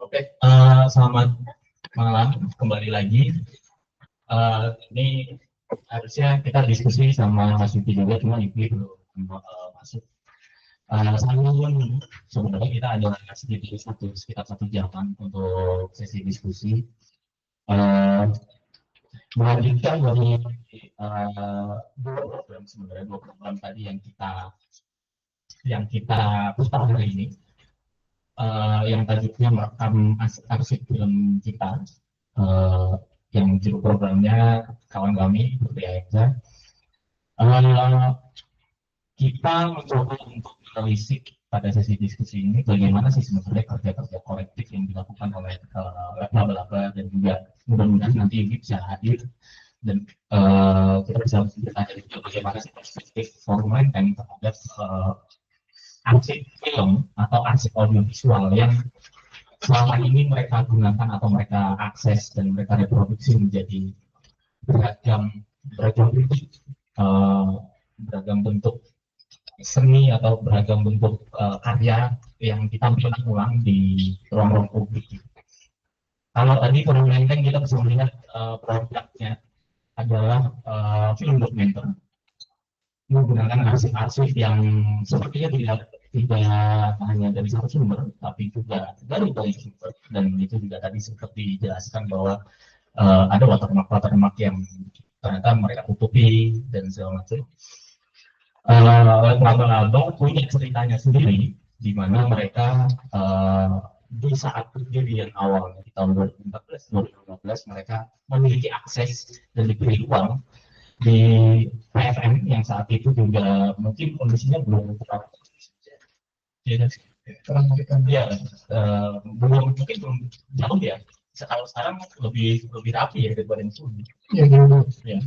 Oke, selamat malam kembali lagi. Ini harusnya kita diskusi sama Mas Yuki juga, cuma Yuki belum masuk. Sebenarnya kita ada sedikit sekitar 1 jaman untuk sesi diskusi. Uh, Melanjutkan dari dua program, sebenarnya 2 program tadi yang kita putar hari ini. Yang tadinya merekam arsip film kita, yang judul programnya kawan kami seperti Aexa. Kita mencoba untuk menelisik pada sesi diskusi ini bagaimana sih sebenarnya kerja-kerja kolektif yang dilakukan oleh laba-laba, dan juga mudah-mudahan nanti ini bisa hadir dan kita bisa bertanya juga bagaimana sih perspektif forum dan terhadap arsip film atau arsip audiovisual yang selama ini mereka gunakan atau mereka akses dan mereka reproduksi menjadi beragam bentuk, beragam bentuk seni atau beragam bentuk karya yang ditampilkan ulang di ruang-ruang publik. Kalau tadi forum Lenteng kita bisa melihat produknya adalah film dokumenter menggunakan arsip-arsip yang sepertinya tidak hanya dari satu sumber, tapi juga dari banyak sumber, dan itu juga tadi seperti dijelaskan bahwa ada watermark yang ternyata mereka tutupi dan segala macam. Laba-laba punya ceritanya sendiri, di mana mereka di saat kejadian awalnya di tahun 2014-2015 mereka memiliki akses dan diberi ruang di PFM yang saat itu juga mungkin kondisinya belum terlalu ya, ya belum mungkin belum jauh ya. Kalau sekarang lebih rapi ya daripada itu. Ya, ya.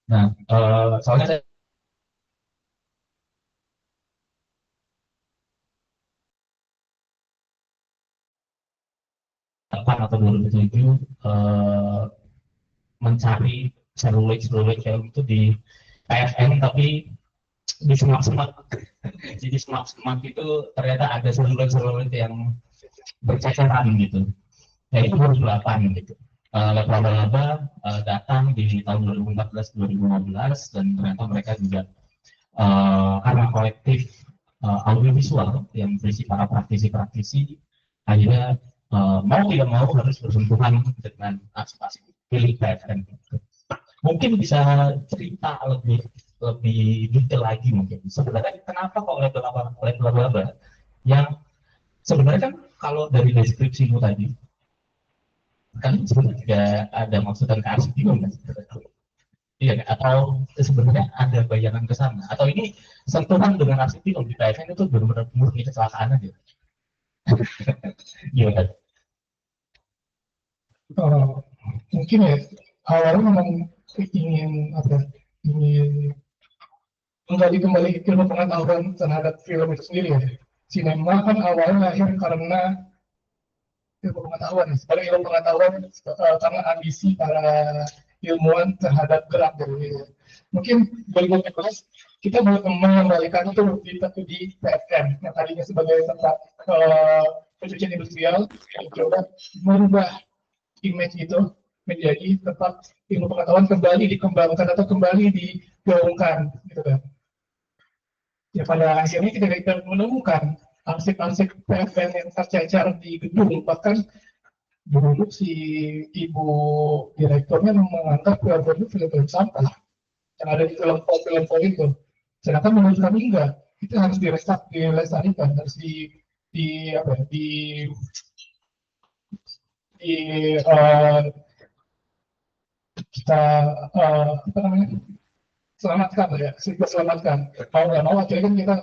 Nah, soalnya saya atau 2007 mencari seluloid film itu di PFM, tapi di semak-semak. Jadi semak-semak itu ternyata ada seluloid yang berceceran gitu. Ya itu 2008 gitu. Laba-laba datang di tahun 2014-2015 dan ternyata mereka juga karena kolektif audiovisual yang berisi para praktisi-praktisi, akhirnya mau tidak mau harus bersentuhan dengan aspek pilih PFN. Mungkin bisa cerita lebih detail lagi mungkin. Sebenarnya kenapa kok laba-laba yang sebenarnya kan kalau dari deskripsimu tadi kan sebenarnya tidak ada maksud dan keasik juga kan? Iya, atau sebenarnya ada bayangan ke sana, atau ini sentuhan dengan arsip film di PFN itu benar-benar murni kecelakaan aja. Iya kan? Mungkin ya awalnya memang ingin menggali kembali ilmu pengetahuan terhadap film itu sendiri ya. Sinema kan awalnya lahir karena ilmu pengetahuan, sebagai ilmu pengetahuan karena ambisi para ilmuwan terhadap gerak dari mungkin 2014 kita mengembalikan itu di PFM yang tadinya sebagai tempat pencucian industrial, coba merubah image itu menjadi tempat ilmu pengetahuan kembali dikembangkan atau kembali digaungkan gitu kan. Ya pada akhirnya kita menemukan arsip-arsip PFN yang tercecer di gedung, bahkan dulu si ibu direkturnya menganggap film itu film sampah yang ada di film itu. Sedangkan menurut kami enggak, itu harus dilestarikan, harus di apa di kita apa namanya selamatkan ya, kita selamatkan. Mau nggak mau akhirnya kan kita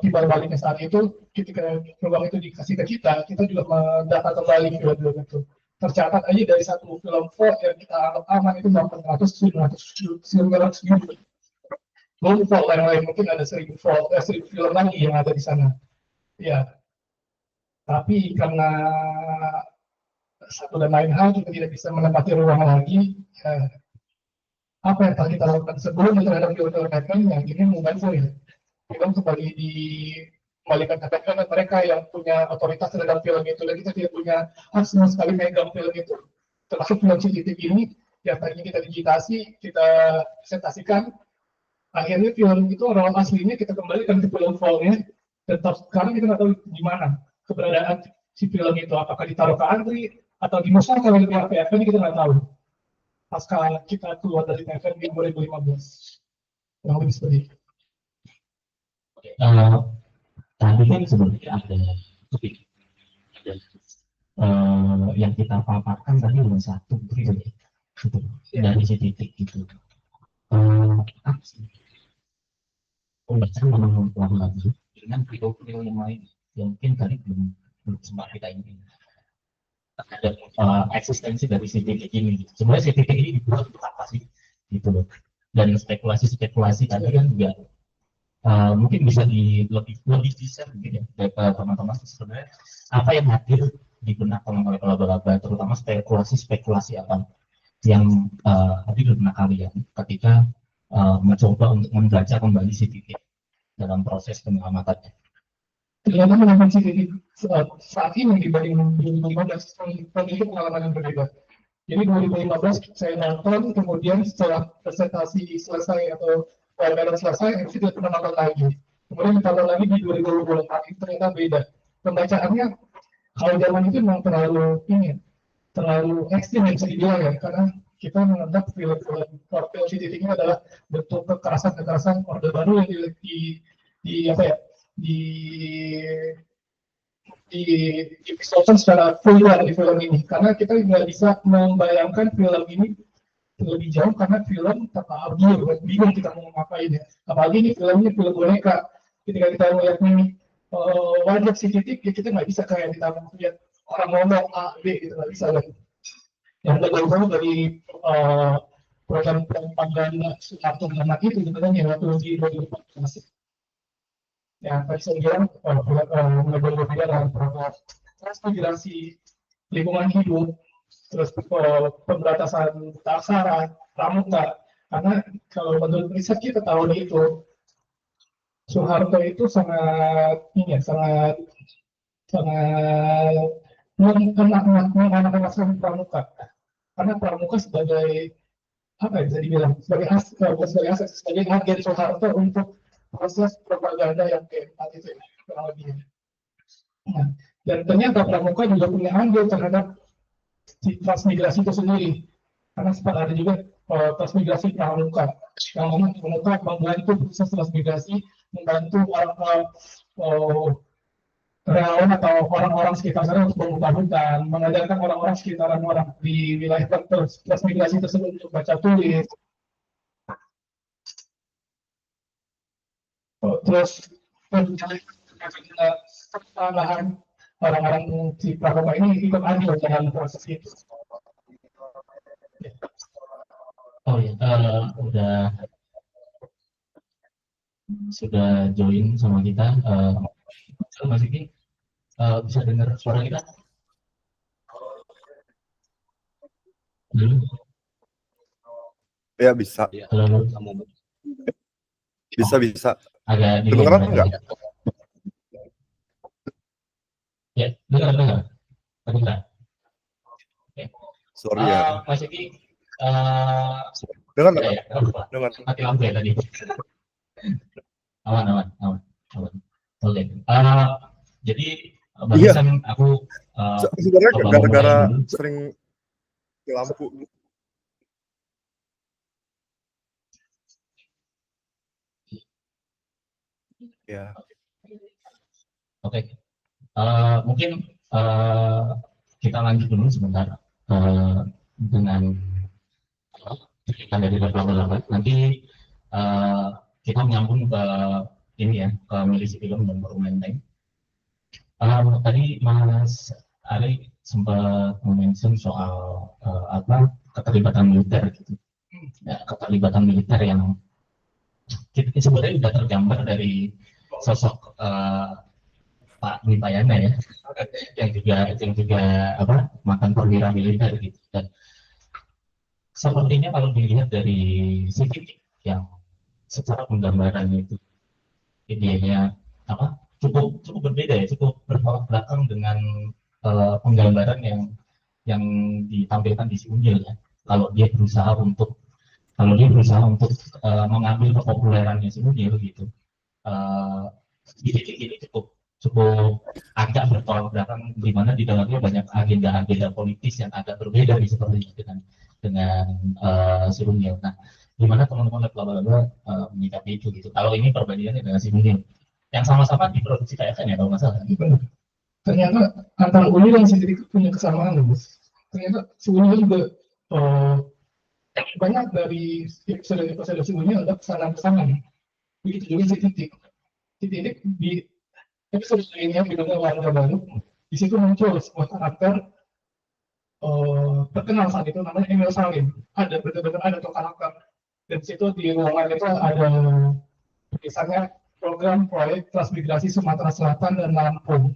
timbal baliknya saat itu ketika peluang itu dikasih ke kita juga mendata kembali film-film itu. Tercatat aja dari satu film Ford yang kita anggap aman itu 800-900 unit. Belum Ford yang lain mungkin ada 1000 film lagi yang ada di sana. Ya, tapi karena satu dan lain hal kita tidak bisa menempati ruang lagi. Ya, apa yang telah kita lakukan sebelumnya terhadap film-film Batman yang ini membantu ya. Film kembali kembalikan ke karena mereka yang punya otoritas terhadap film itu, dan kita tidak punya hak sama sekali megang film itu. Termasuk film CCTV ini yang tadinya kita digitasi, kita presentasikan, akhirnya film itu orang aslinya kita kembalikan ke film file-nya, tetap sekarang kita nggak tahu di mana keberadaan si film itu, apakah ditaruh ke antri atau dimusnahkan oleh pihak PFN, kita nggak tahu. Pasca kita keluar dari PFN di 2015, yang lebih seperti itu. Tadi kan sebenarnya ada topik, ada yang kita paparkan tadi cuma satu gitu, dari si titik gitu. Apa sih? Pembahasan memang lagi dengan video-video yang lain yang mungkin tadi belum sempat kita ini terhadap eksistensi dari si titik ini. Sebenarnya si titik ini dibuat untuk apa sih? Gitu loh. Dan spekulasi tadi kan juga mungkin bisa lebih bisa mungkin ya dari teman-teman sebenarnya apa yang hadir di benak oleh laba-laba, terutama spekulasi apa yang hadir di benak kalian ketika mencoba untuk membaca kembali si titik dalam proses penyelamatannya. Ternyata menemukan CCTV saat ini dibanding 2015 memiliki pengalaman yang berbeda. Jadi 2015 saya nonton, kemudian setelah presentasi selesai atau webinar selesai, saya tidak pernah nonton lagi. Kemudian ditambah lagi di 2024 itu ternyata beda. Pembacaannya kalau zaman itu memang terlalu ekstrim yang bisa dibilang ya, karena kita menganggap film-film portal CCTV ini adalah bentuk kekerasan orde baru yang di apa ya di divisualkan secara vulgar di film ini, karena kita nggak bisa membayangkan film ini lebih jauh karena film tanpa audio, bingung kita mau ngapain ya. Apalagi ini filmnya film boneka, ketika kita melihat ini wajah si titik, ya kita nggak bisa kayak kita melihat orang ngomong A B gitu, nggak bisa lagi. Yang jauh dari program propaganda Soeharto dan anak itu sebenarnya waktu di 2014. Ya, tadi saya bilang ngobrol dengan program transmigrasi lingkungan hidup, terus pemberantasan taksara, pramuka. Karena kalau menurut riset kita tahun itu, Soeharto itu sangat menganak-anakan pramuka. Karena pramuka sebagai apa ya bisa dibilang sebagai agen Soeharto untuk proses propaganda yang keempat itu ya, kurang lebih. Nah, dan ternyata pramuka juga punya andil terhadap transmigrasi itu sendiri, karena sempat ada juga transmigrasi pramuka yang mana pramuka membantu proses transmigrasi, membantu relawan atau orang-orang sekitar sana untuk membuka hutan, mengajarkan orang-orang sekitaran orang di wilayah transmigrasi tersebut untuk baca tulis. Terus perlahan orang-orang di pramuka ini ikut andil dalam proses itu. Oh ya, sudah join sama kita. Mas Iki, bisa dengar suara kita? Dulu. Ya bisa. Halo. Bisa. Agak Kedengeran enggak? Ya, dengar. Sorry ya. Mas Iki, Dengar. mati lampu ya tadi. Aman. Oke. Jadi barusan aku sebenarnya gara-gara sering mati lampu. Ya. Oke. Mungkin kita lanjut dulu sebentar dengan cerita dari laba-laba. Nanti kita menyambung ke ini ya, ke milisi film dan dokumenter. Tadi Mas Ari sempat mention soal keterlibatan militer gitu. Ya, keterlibatan militer yang kita sebenarnya sudah tergambar dari sosok Pak Wipayana ya, yang juga mantan perwira militer gitu. Dan sepertinya kalau dilihat dari titik yang secara penggambaran itu idenya cukup berbeda ya, cukup bertolak belakang dengan penggambaran yang ditampilkan di si Unyil ya. Kalau dia berusaha untuk mengambil kepopulerannya si Unyil gitu. Di titik ini cukup cukup agak bertolak belakang, di mana di dalamnya banyak agenda-agenda politis yang agak berbeda nih seperti dengan si Unyil. Nah, gimana teman-teman laba-laba menyikapi itu gitu? Kalau ini perbandingannya dengan si Unyil yang sama-sama diproduksi KFN ya kalau nggak salah. Ternyata antara Unil dan Sidik punya kesamaan loh, Bos. Ternyata si Unil juga banyak dari episode si Unil ada pesanan-pesanan. Begitu juga si Titik. Si Titik di episode ini yang filmnya Warna Baru, di situ muncul sebuah karakter terkenal saat itu namanya Emil Salim. Ada benar-benar ada tuh karakter. Dan di situ di ruangan itu ada tulisannya program proyek transmigrasi Sumatera Selatan dan Lampung.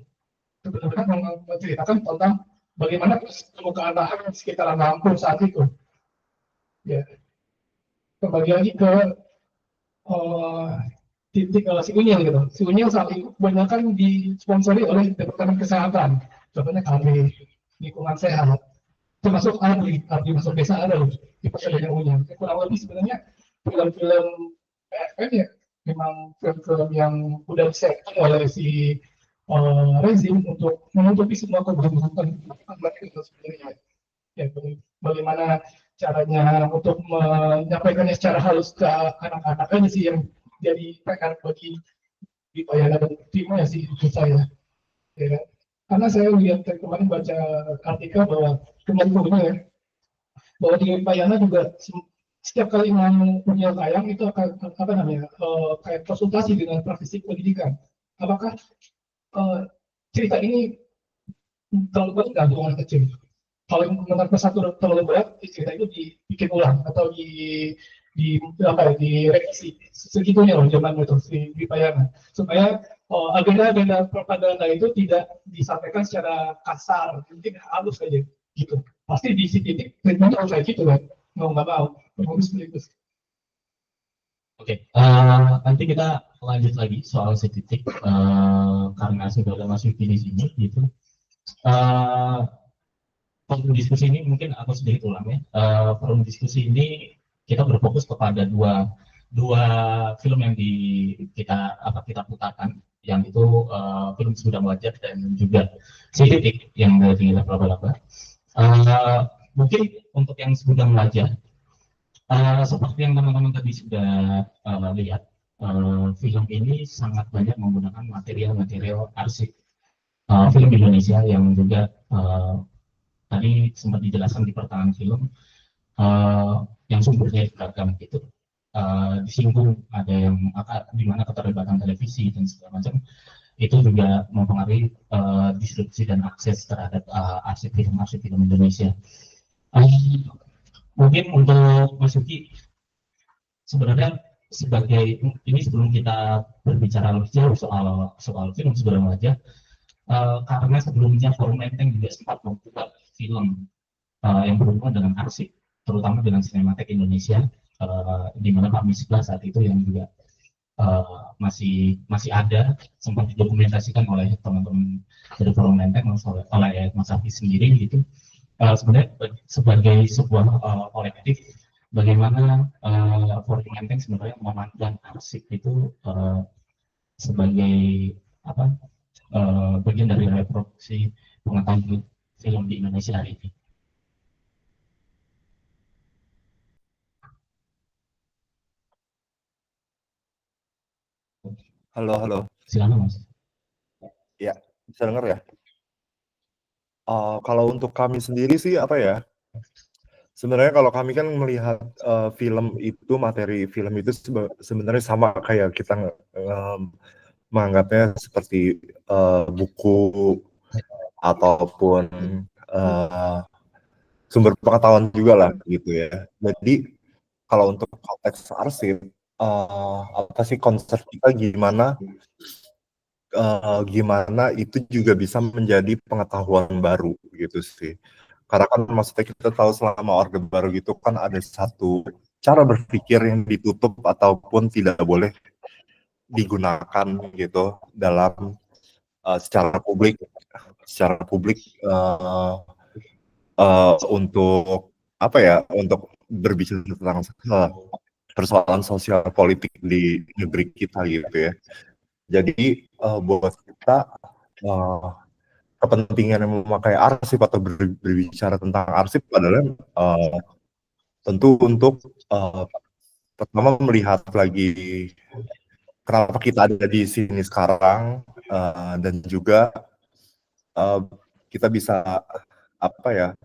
Itu benar-benar menceritakan tentang bagaimana permukaan lahan di sekitaran Lampung saat itu. Ya, kembali lagi ke titik si Unyil gitu. Si Unyil saat itu kebanyakan disponsori oleh Departemen Kesehatan. Contohnya kami lingkungan sehat. Termasuk Ardi masuk desa ada loh di persedaran Unyil. Kurang lebih sebenarnya film-film PFN ya memang film-film yang udah disiapkan oleh si rezim untuk menutupi semua keberuntungan mereka sebenarnya. Ya, bagaimana caranya untuk menyampaikannya secara halus ke anak-anak aja sih yang jadi PR bagi Wipayana dan timnya sih itu saya. Ya. Karena saya lihat kemarin baca artikel bahwa kemarin ya, bahwa di Wipayana juga setiap kali mau punya tayang itu akan apa namanya kayak konsultasi dengan praktisi pendidikan. Apakah cerita ini terlalu berat nggak untuk anak kecil? Kalau menurut satu terlalu berat, cerita itu dibikin ulang atau apa ya, direvisi segitunya loh zaman itu di Payana supaya agenda-agenda propaganda itu tidak disampaikan secara kasar, mungkin halus aja gitu. Pasti di titik treatment harus kayak gitu kan, mau nggak mau, harus seperti itu. Oke, nanti kita lanjut lagi soal si titik karena sudah ada masuk di sini gitu. Forum diskusi ini mungkin aku sedikit ulang ya. Forum diskusi ini kita berfokus kepada dua film yang kita putarkan, yang itu film Segudang Wajah dan juga Si Titik yang dari Laba-Laba. Mungkin untuk yang Segudang Wajah, seperti yang teman-teman tadi sudah lihat, film ini sangat banyak menggunakan material-material arsip film Indonesia yang juga tadi sempat dijelaskan di pertengahan film yang sumbernya beragam gitu. Disinggung ada yang di mana keterlibatan televisi dan segala macam itu juga mempengaruhi distribusi dan akses terhadap arsip film Indonesia. Mungkin untuk Mas Yuki, sebenarnya sebagai ini sebelum kita berbicara lebih jauh soal film Segudang Wajah, karena sebelumnya Forum Menteng juga sempat membuat film yang berhubungan dengan arsip, terutama dengan sinematek Indonesia, di mana Pak Misbah saat itu yang juga masih ada, sempat didokumentasikan oleh teman-teman dari Forum Menteng, oleh Mas Hafiz sendiri gitu. Sebenarnya sebagai sebuah kolektif, bagaimana Forum Menteng sebenarnya memandang arsip itu sebagai apa bagian dari reproduksi pengetahuan film di Indonesia hari ini. Halo. Silakan Mas. Ya, bisa dengar ya? Kalau untuk kami sendiri sih apa ya? Sebenarnya kalau kami kan melihat film itu, materi film itu sebenarnya sama kayak kita menganggapnya seperti buku ataupun sumber pengetahuan juga lah gitu ya. Jadi kalau untuk konteks arsip, apa sih konsep kita gimana itu juga bisa menjadi pengetahuan baru gitu sih. Karena kan maksudnya kita tahu selama Orde Baru gitu kan ada satu cara berpikir yang ditutup ataupun tidak boleh digunakan gitu dalam secara publik untuk apa ya, untuk berbicara tentang persoalan sosial politik di negeri kita gitu ya. Jadi buat kita kepentingan yang memakai arsip atau berbicara tentang arsip adalah tentu untuk pertama melihat lagi kenapa kita ada di sini sekarang, dan juga kita bisa apa ya,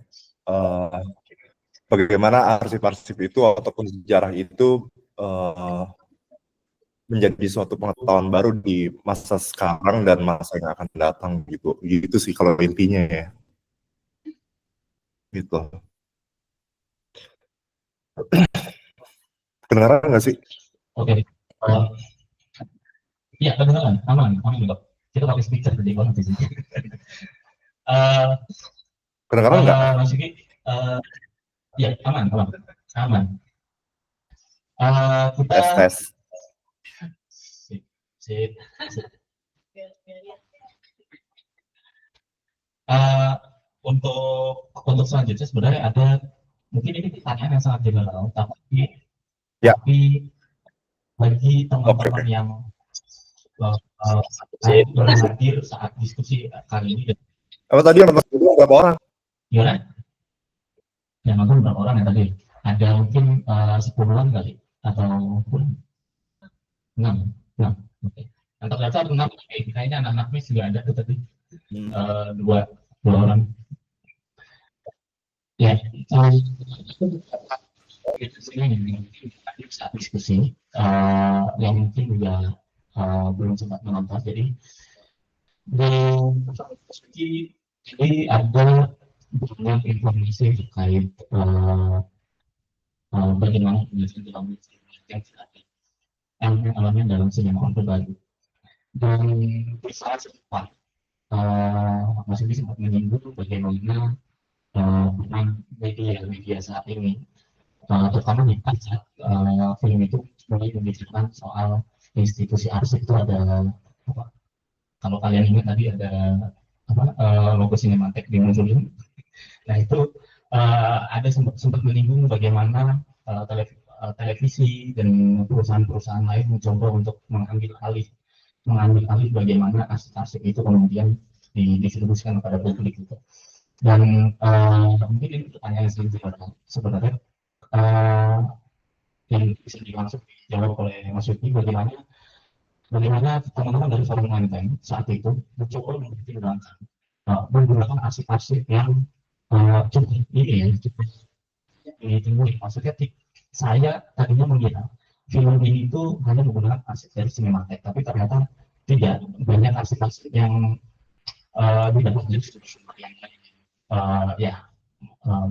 bagaimana arsip-arsip itu ataupun sejarah itu menjadi suatu pengetahuan baru di masa sekarang dan masa yang akan datang gitu. Gitu sih kalau intinya ya. Gitu. Kedengaran nggak sih? Oke. Iya, kedengaran, aman juga. Kita pakai speaker gede banget di sini. Kedengaran nggak? Mas Yuki, ya aman. Kita tes. Sip. Untuk selanjutnya sebenarnya ada mungkin ini pertanyaan yang sangat general, tapi bagi teman-teman yang hadir saat diskusi kali ini. Apa tadi yang nonton berapa orang? Gimana? Yang nonton berapa orang ya tadi? Ada mungkin 10-an kali atau 6. Oke. Yang ternyata 6, kayaknya anak-anak mis juga ada tuh tadi. Dua orang. Ya, saat diskusi yang mungkin juga belum sempat menonton. Jadi ada banyak informasi terkait bagaimana penjelasan yang elemen dalam sinema orde baru. Dan di saat sempat Mas Yuki sempat menyinggung bagaimana tentang media saat ini, terutama nih saat film itu mulai membicarakan soal institusi arsip itu ada apa? Kalau kalian ingat tadi ada logo Cinematheque dimunculin. Nah itu ada sempat menyinggung bagaimana televisi dan perusahaan-perusahaan lain mencoba untuk mengambil alih bagaimana arsip-arsip itu kemudian didistribusikan kepada publik gitu. Dan mungkin ini pertanyaan yang sebenarnya yang bisa dijawab oleh Mas Yuki, bagaimana teman-teman dari forum Lanteng saat itu mencoba menggunakan arsip-arsip yang cukup ini maksudnya saya tadinya mengira film ini itu hanya menggunakan arsip dari Cinematheque, tapi ternyata tidak, banyak arsip-arsip yang didapat dari sumber yang lain.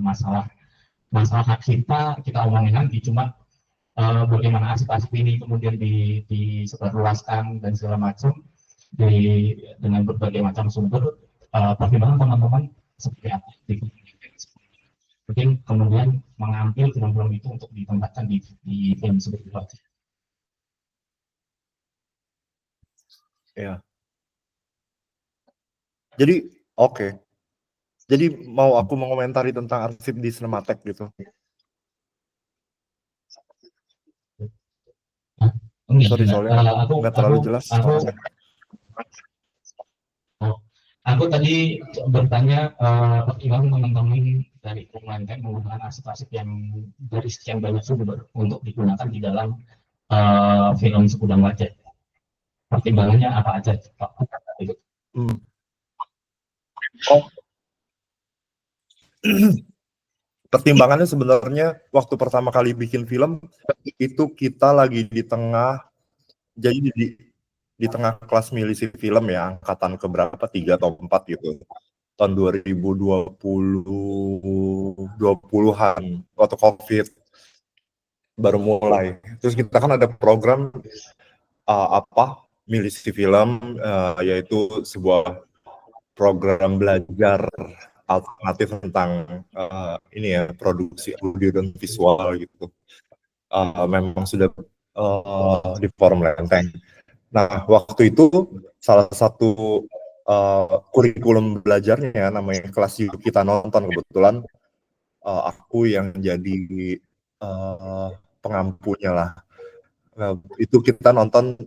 Masalah hak kita omongin nanti, cuma bagaimana arsip-arsip ini kemudian disebarluaskan dan segala macam dengan berbagai macam sumber, pertimbangan teman-teman seperti apa? Mungkin kemudian mengambil film-film itu untuk ditempatkan di film seperti itu. Ya. Jadi oke. Jadi mau aku mengomentari tentang arsip di Cinematheque gitu. Sorry soalnya nggak terlalu jelas. Aku tadi bertanya pertimbangan teman-teman dari Lanteng menggunakan arsip-arsip yang dari sekian banyak sumber untuk digunakan di dalam film Sekudang Wajah. Pertimbangannya apa aja? Pertimbangannya sebenarnya waktu pertama kali bikin film itu kita lagi di tengah, jadi di tengah kelas milisi film ya, angkatan keberapa, 3 atau 4 gitu, tahun 2020-an waktu COVID baru mulai. Terus kita kan ada program milisi film, yaitu sebuah program belajar alternatif tentang ini ya, produksi audio dan visual gitu. Memang sudah di forum Lenteng. Nah, waktu itu salah satu kurikulum belajarnya namanya kelas yuk kita nonton, kebetulan aku yang jadi pengampunya lah. Itu kita nonton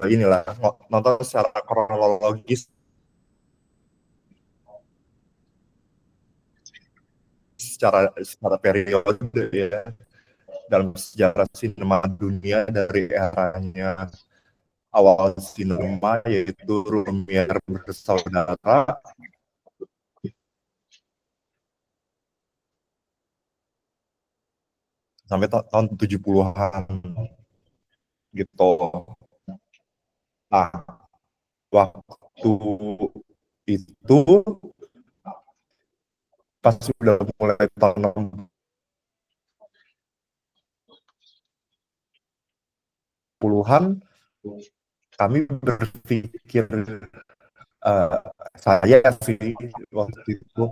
inilah nonton secara kronologis secara periode ya dalam sejarah sinema dunia dari eranya awal sinema yaitu Lumiere bersaudara sampai tahun 70-an gitu. Nah, waktu itu pas sudah mulai tahun 60-an kami berpikir saya sih waktu itu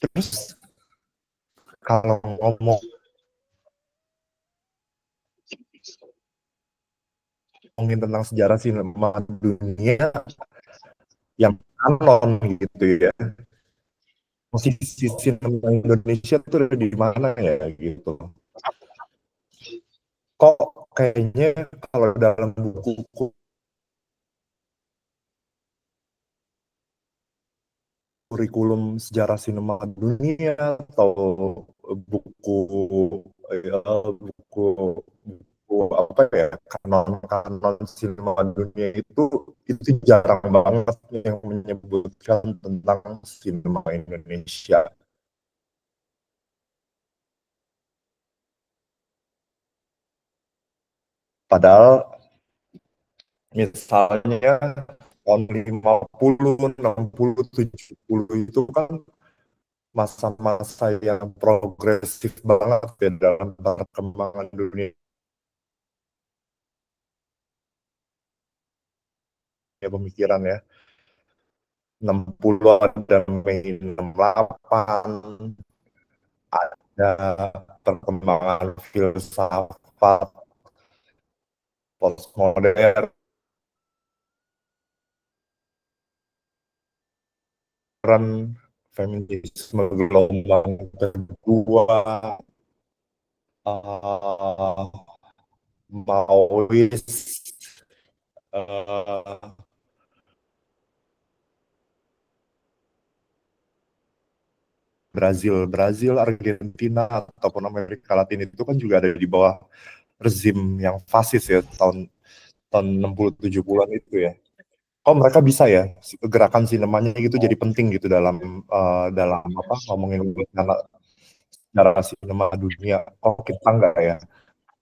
terus kalau ngomongin tentang sejarah sinema dunia yang kanon gitu ya, posisi sinema Indonesia tuh di mana ya gitu. Kok kayaknya kalau dalam buku kurikulum sejarah sinema dunia atau buku buku apa ya kanon sinema dunia itu jarang banget yang menyebutkan tentang sinema Indonesia. Padahal misalnya tahun 50, 60, 70 itu kan masa-masa yang progresif banget ya dalam perkembangan dunia pemikiran ya. 60 ada Mei 68, ada perkembangan filsafat postmodern, feminisme gelombang kedua, Maois, Brazil, Argentina ataupun Amerika Latin itu kan juga ada di bawah rezim yang fasis ya tahun 60-70-an itu ya. Oh mereka bisa ya gerakan sinemanya gitu jadi penting gitu dalam apa ngomongin sejarah sinema dunia. Oh kita enggak ya.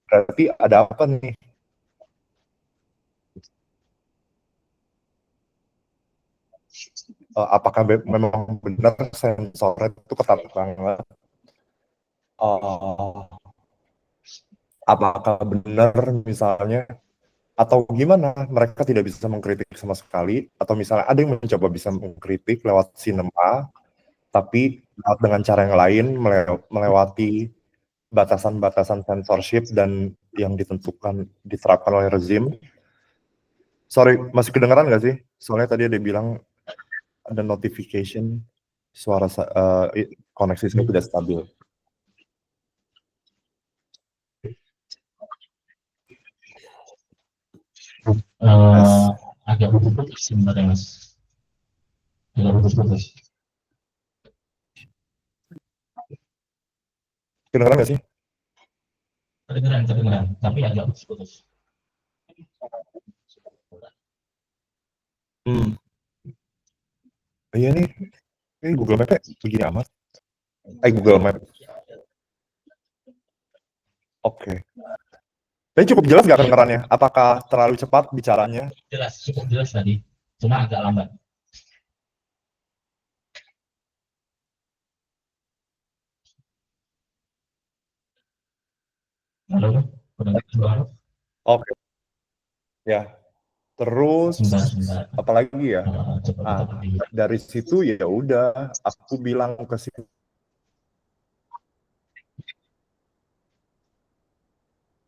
Berarti ada apa nih? Apakah memang benar sensornya itu ketat banget? Apakah benar misalnya atau gimana mereka tidak bisa mengkritik sama sekali atau misalnya ada yang mencoba bisa mengkritik lewat sinema tapi dengan cara yang lain melewati batasan-batasan censorship dan yang diterapkan oleh rezim. Sorry, masih kedengeran nggak sih? Soalnya tadi ada bilang ada notification suara koneksi saya tidak stabil. Agak putus sebenarnya mas, agak putus. Kedengeran nggak sih? Kedengeran, tapi agak putus. Iya nih, Google Map begini amat. Google Map. Oke. Tapi cukup jelas nggak kedengarannya? Apakah terlalu cepat bicaranya? Jelas, cukup jelas tadi, cuma agak lambat. Halo, kedengaran? Oke. Ya. Terus Sebentar. apalagi ya? Coba. Dari situ ya udah, aku bilang ke si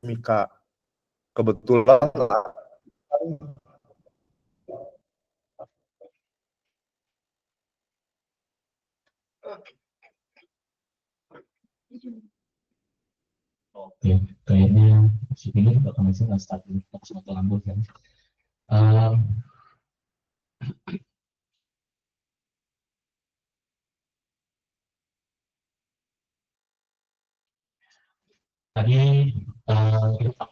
Mika, kebetulan syutingnya juga kemarin nggak stabil, sempat lambat kan. Um, Tadi kita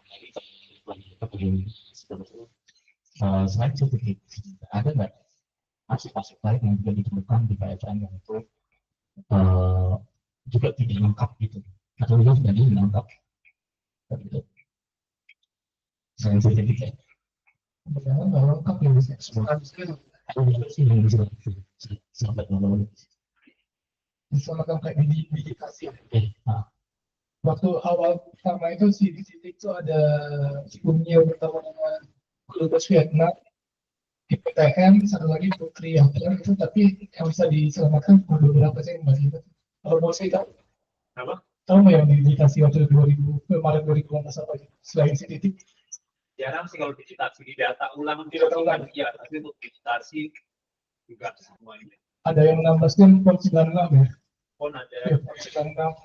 lagi kita begini sebetulnya selain certifikat ada nggak aspek-aspek lain yang juga ditemukan di KFN yang itu juga tidak lengkap gitu atau juga tidak lengkap gitu selain sertifikat Padahal nggak lengkap yang bisa semua ada juga sih yang bisa sampai ngomong disamakan kayak di digitasi. waktu awal pertama itu di titik itu ada sebelumnya pertama nama Lubos Vietnam di PTN, satu lagi Putri Yapler itu, tapi yang bisa diselamatkan cuma beberapa sih yang masih ingat. Kalau mau sih tahu apa tahu nggak yang digitasi waktu 2000 Maret 2018 apa aja selain si titik? Jarang sih kalau digitasi di data ulang Data ulang. ya, tapi untuk digitasi juga semua ini. Ada yang 16 dan 96 ya. Pon ada Ya, 96.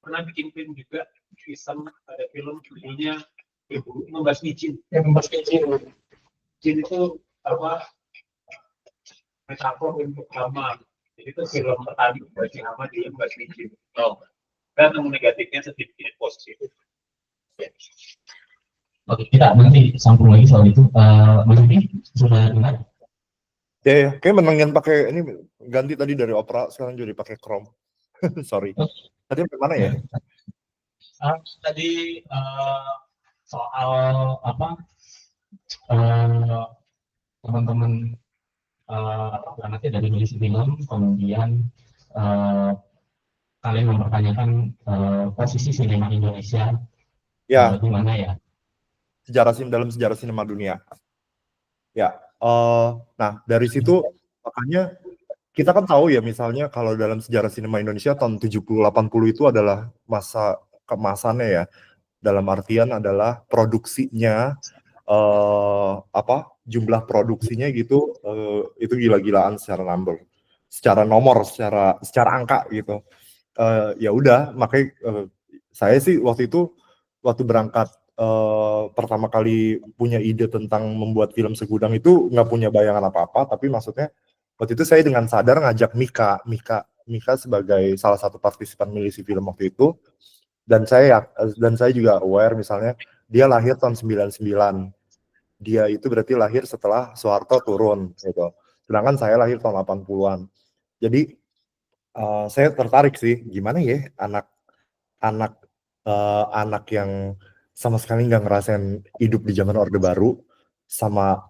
pernah bikin film juga, film ada film judulnya 15 izin. Yang 16 izin. Izin itu apa? Metafor untuk hama. Jadi itu film pertama bagi hama di 15 izin. Oh. Dan yang negatifnya sedikit positif. Oke, kita nanti sambung lagi soal itu. Mas Upi, sudah dengar? Ya, kayak menengin pakai ini ganti tadi dari Opera sekarang jadi pakai Chrome. Sorry. Tadi mana ya? Tadi soal apa teman-teman nanti dari Milisi Film, kemudian kalian mempertanyakan posisi sinema Indonesia di mana ya? Dalam sejarah sinema dunia. Ya, nah dari situ makanya kita kan tahu ya misalnya kalau dalam sejarah sinema Indonesia tahun 70-80 itu adalah masa kemasannya ya. Dalam artian adalah produksinya jumlah produksinya gitu itu gila-gilaan secara number, secara nomor, secara angka gitu. Ya udah makanya saya sih waktu itu waktu berangkat pertama kali punya ide tentang membuat film Segudang itu nggak punya bayangan apa-apa, tapi maksudnya waktu itu saya dengan sadar ngajak Mika sebagai salah satu partisipan Milisi Film waktu itu, dan saya juga aware misalnya dia lahir tahun 99, dia itu berarti lahir setelah Soeharto turun gitu, sedangkan saya lahir tahun 80-an. Jadi saya tertarik sih gimana ya anak yang sama sekali nggak ngerasain hidup di zaman Orde Baru sama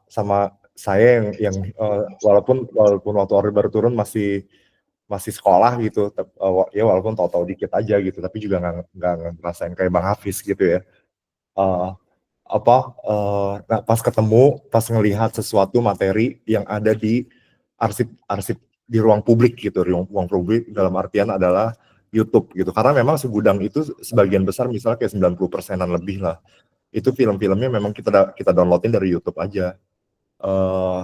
saya yang walaupun waktu Orde Baru turun masih sekolah gitu, ya walaupun tahu-tahu dikit aja gitu, tapi juga nggak ngerasain kayak Bang Hafiz gitu ya. Nah, pas ngelihat sesuatu materi yang ada di arsip di ruang publik gitu, ruang publik dalam artian adalah YouTube gitu, karena memang Segudang itu sebagian besar misalnya kayak 90%-an lebih lah itu film-filmnya memang kita downloadin dari YouTube aja.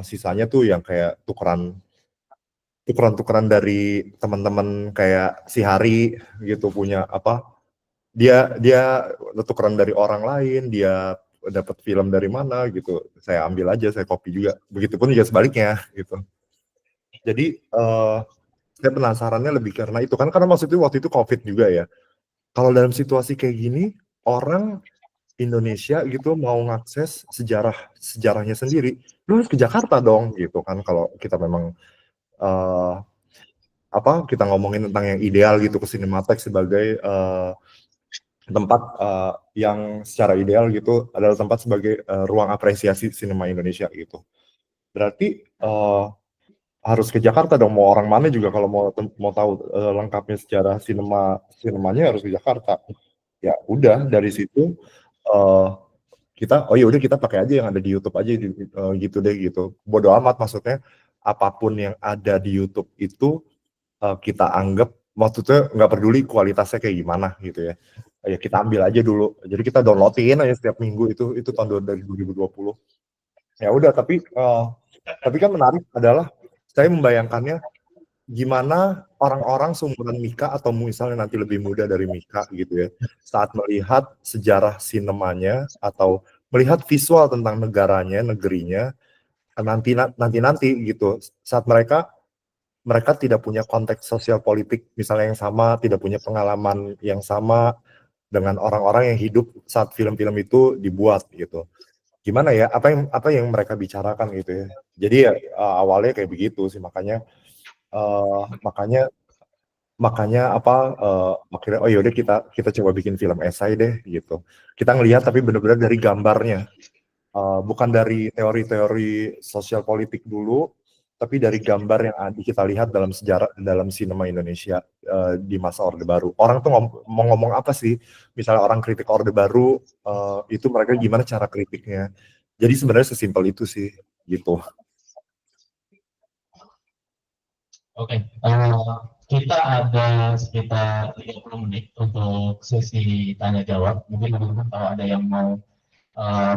Sisanya tuh yang kayak tukeran dari teman-teman kayak si Hari gitu, punya dia tukeran dari orang lain, dia dapat film dari mana gitu, saya ambil aja, saya copy juga, begitupun juga sebaliknya gitu. Jadi saya penasarannya lebih karena itu kan, karena maksudnya waktu itu COVID juga ya, kalau dalam situasi kayak gini orang Indonesia gitu mau ngakses sejarahnya sendiri, lu harus ke Jakarta dong gitu kan, kalau kita memang kita ngomongin tentang yang ideal gitu, ke Cinematheque sebagai tempat yang secara ideal gitu adalah tempat sebagai ruang apresiasi sinema Indonesia gitu. Berarti harus ke Jakarta dong, mau orang mana juga kalau mau tahu lengkapnya sejarah sinemanya harus ke Jakarta. Ya udah dari situ kita pakai aja yang ada di YouTube aja gitu deh gitu. Bodoh amat, maksudnya apapun yang ada di YouTube itu kita anggap maksudnya nggak peduli kualitasnya kayak gimana gitu ya. Ya kita ambil aja dulu. Jadi kita downloadin aja setiap minggu, itu tahun dari 2020. Ya udah, tapi kan menarik adalah saya membayangkannya gimana orang-orang seumuran Mika atau misalnya nanti lebih muda dari Mika gitu ya, saat melihat sejarah sinemanya atau melihat visual tentang negaranya, negerinya, nanti gitu, saat mereka tidak punya konteks sosial politik misalnya yang sama, tidak punya pengalaman yang sama dengan orang-orang yang hidup saat film-film itu dibuat gitu. Gimana ya? Apa yang mereka bicarakan gitu ya. Jadi ya awalnya kayak begitu sih, makanya eh, makanya akhirnya oh yaudah kita coba bikin film esai deh gitu. Kita ngelihat tapi benar-benar dari gambarnya. Bukan dari teori-teori sosial politik dulu, tapi dari gambar yang kita lihat dalam sejarah dalam sinema Indonesia di masa Orde Baru. Orang tuh mau ngomong apa sih? Misalnya orang kritik Orde Baru, itu mereka gimana cara kritiknya? Jadi sebenarnya sesimpel itu sih, gitu. Oke, kita ada sekitar 30 menit untuk sesi tanya jawab. Mungkin teman-teman kalau ada yang mau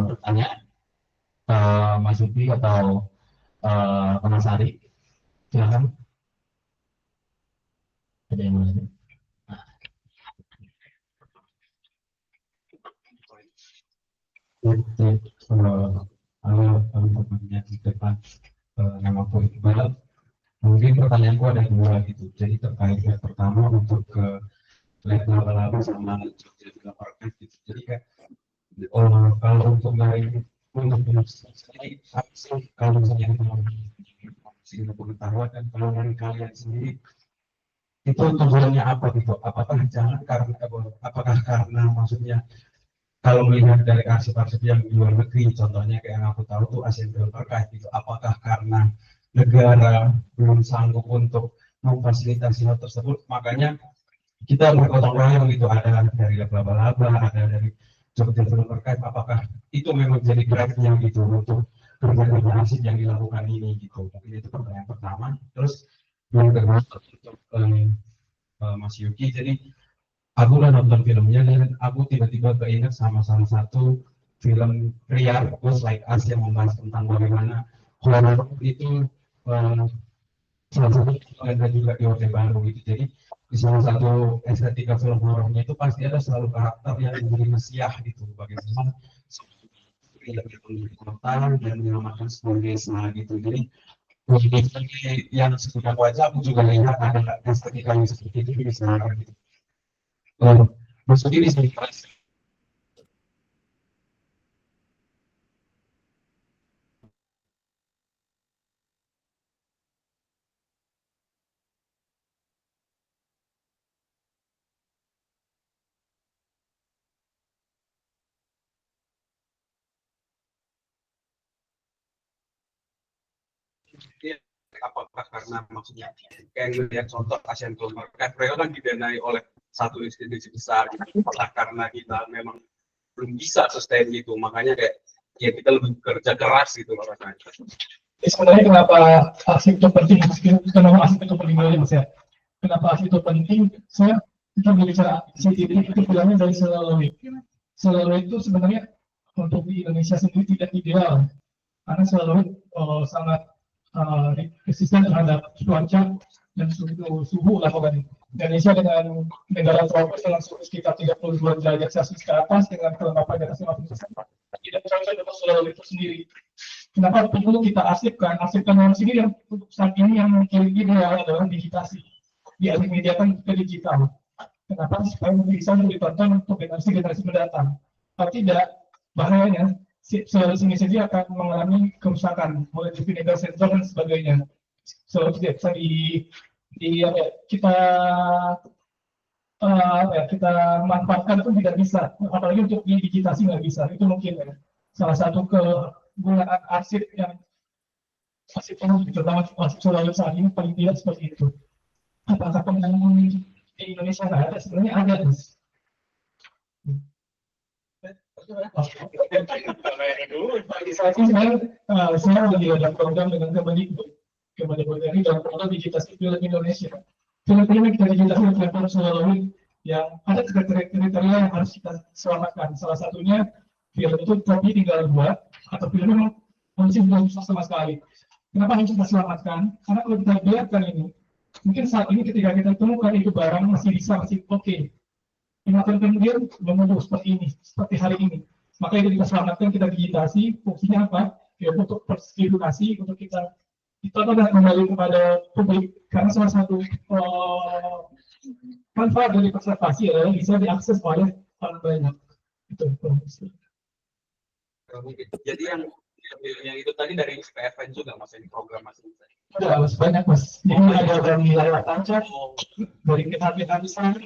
bertanya ke Mas Yuki atau ke Mas Ari, silakan. Ada yang mau nanya? Untuk teman-temannya di depan, nama aku Iqbal. Mungkin pertanyaanku ada dua gitu. Jadi terkait yang pertama untuk ke level laba sama Jogja juga Archive gitu. Jadi kayak kalau untuk dari untuk sendiri apa sih kalau misalnya informasi ilmu pengetahuan dan kalau dari kalian sendiri itu tujuannya apa gitu? Apakah karena maksudnya kalau melihat dari arsip-arsip yang di luar negeri, contohnya kayak yang aku tahu tuh Asian Film Archive gitu, apakah karena negara belum sanggup untuk memfasilitasi hal tersebut, makanya kita bergotong royong gitu, ada dari laba-laba, ada dari Jogja Film Archive, apakah itu memang jadi drive-nya gitu untuk kerja-kerja arsip yang dilakukan ini gitu. Mungkin itu pertanyaan pertama. Terus yang kedua untuk Mas Yuki, jadi aku udah nonton filmnya dan aku tiba-tiba keinget sama salah satu film pria Just Like Us yang membahas tentang bagaimana horor itu salah satu ada juga di Orde Baru gitu. Jadi di salah satu estetika film horornya itu pasti ada selalu karakter yang menjadi mesiah gitu. Bagaimana tidak di kota dan menyelamatkan sebuah desa gitu. Jadi yang sekitar wajah aku juga lihat ada estetika yang seperti itu di sana gitu. Maksud ini sih apakah karena maksudnya kayak ngelihat contoh Asian Film Archive mereka kan didanai oleh satu institusi besar gitu. Apakah karena kita memang belum bisa sustain gitu makanya kayak ya kita lebih kerja keras gitu rasanya. Sebenarnya kenapa arsip itu penting? Kenapa arsip itu penting dulu Mas ya? Kenapa arsip itu penting? Kita berbicara CCTV itu bilangnya dari Selaloid. Selaloid itu sebenarnya untuk di Indonesia sendiri tidak ideal karena Selaloid sangat resisten terhadap cuaca dan suhu lah pokoknya. Indonesia dengan negara tropis dengan suhu sekitar 32 derajat Celcius ke atas dengan kelembapan di atas 50%, tidak cocok untuk Selaloid itu sendiri. Kenapa perlu kita arsipkan? Arsipkan orang sendiri yang untuk saat ini yang mungkin ideal adalah digitasi, dialih mediakan ke digital. Kenapa? Supaya bisa ditonton untuk generasi mendatang. Kalau tidak, bahayanya sini saja akan mengalami kerusakan, mulai dari vinegar sensor dan sebagainya. Tidak bisa kita manfaatkan itu tidak bisa, apalagi untuk digitasi nggak bisa. Itu mungkin ya salah satu kegunaan arsip yang arsip terutama arsip Sulawesi saat ini paling tidak seperti itu. Apakah pengalaman di Indonesia nggak ada? Sebenarnya ada, Mas. Saya lagi ada program dengan Kemendikbud ini dalam program digitasi film Indonesia. Film-film yang kita digitasi oleh film Sulawesi yang ada kriteria yang harus kita selamatkan. Salah satunya film itu kopi tinggal buat atau film yang masih belum sama sekali. Kenapa harus kita selamatkan? Karena kalau kita biarkan ini Mungkin saat ini ketika kita temukan itu barang masih bisa, masih oke. 5 tahun kemudian belum seperti ini, seperti hari ini. Maka itu kita selamatkan, kita digitasi. Fungsinya apa? Ya untuk edukasi, untuk kita adalah kembali kepada publik. Karena salah satu manfaat dari konservasi adalah bisa diakses oleh orang banyak. Itu. Jadi yang itu tadi dari PFN juga mas, yang program mas? Ada mas, banyak mas. Jadi ada dari layar tancap, dari pihak-pihak besar,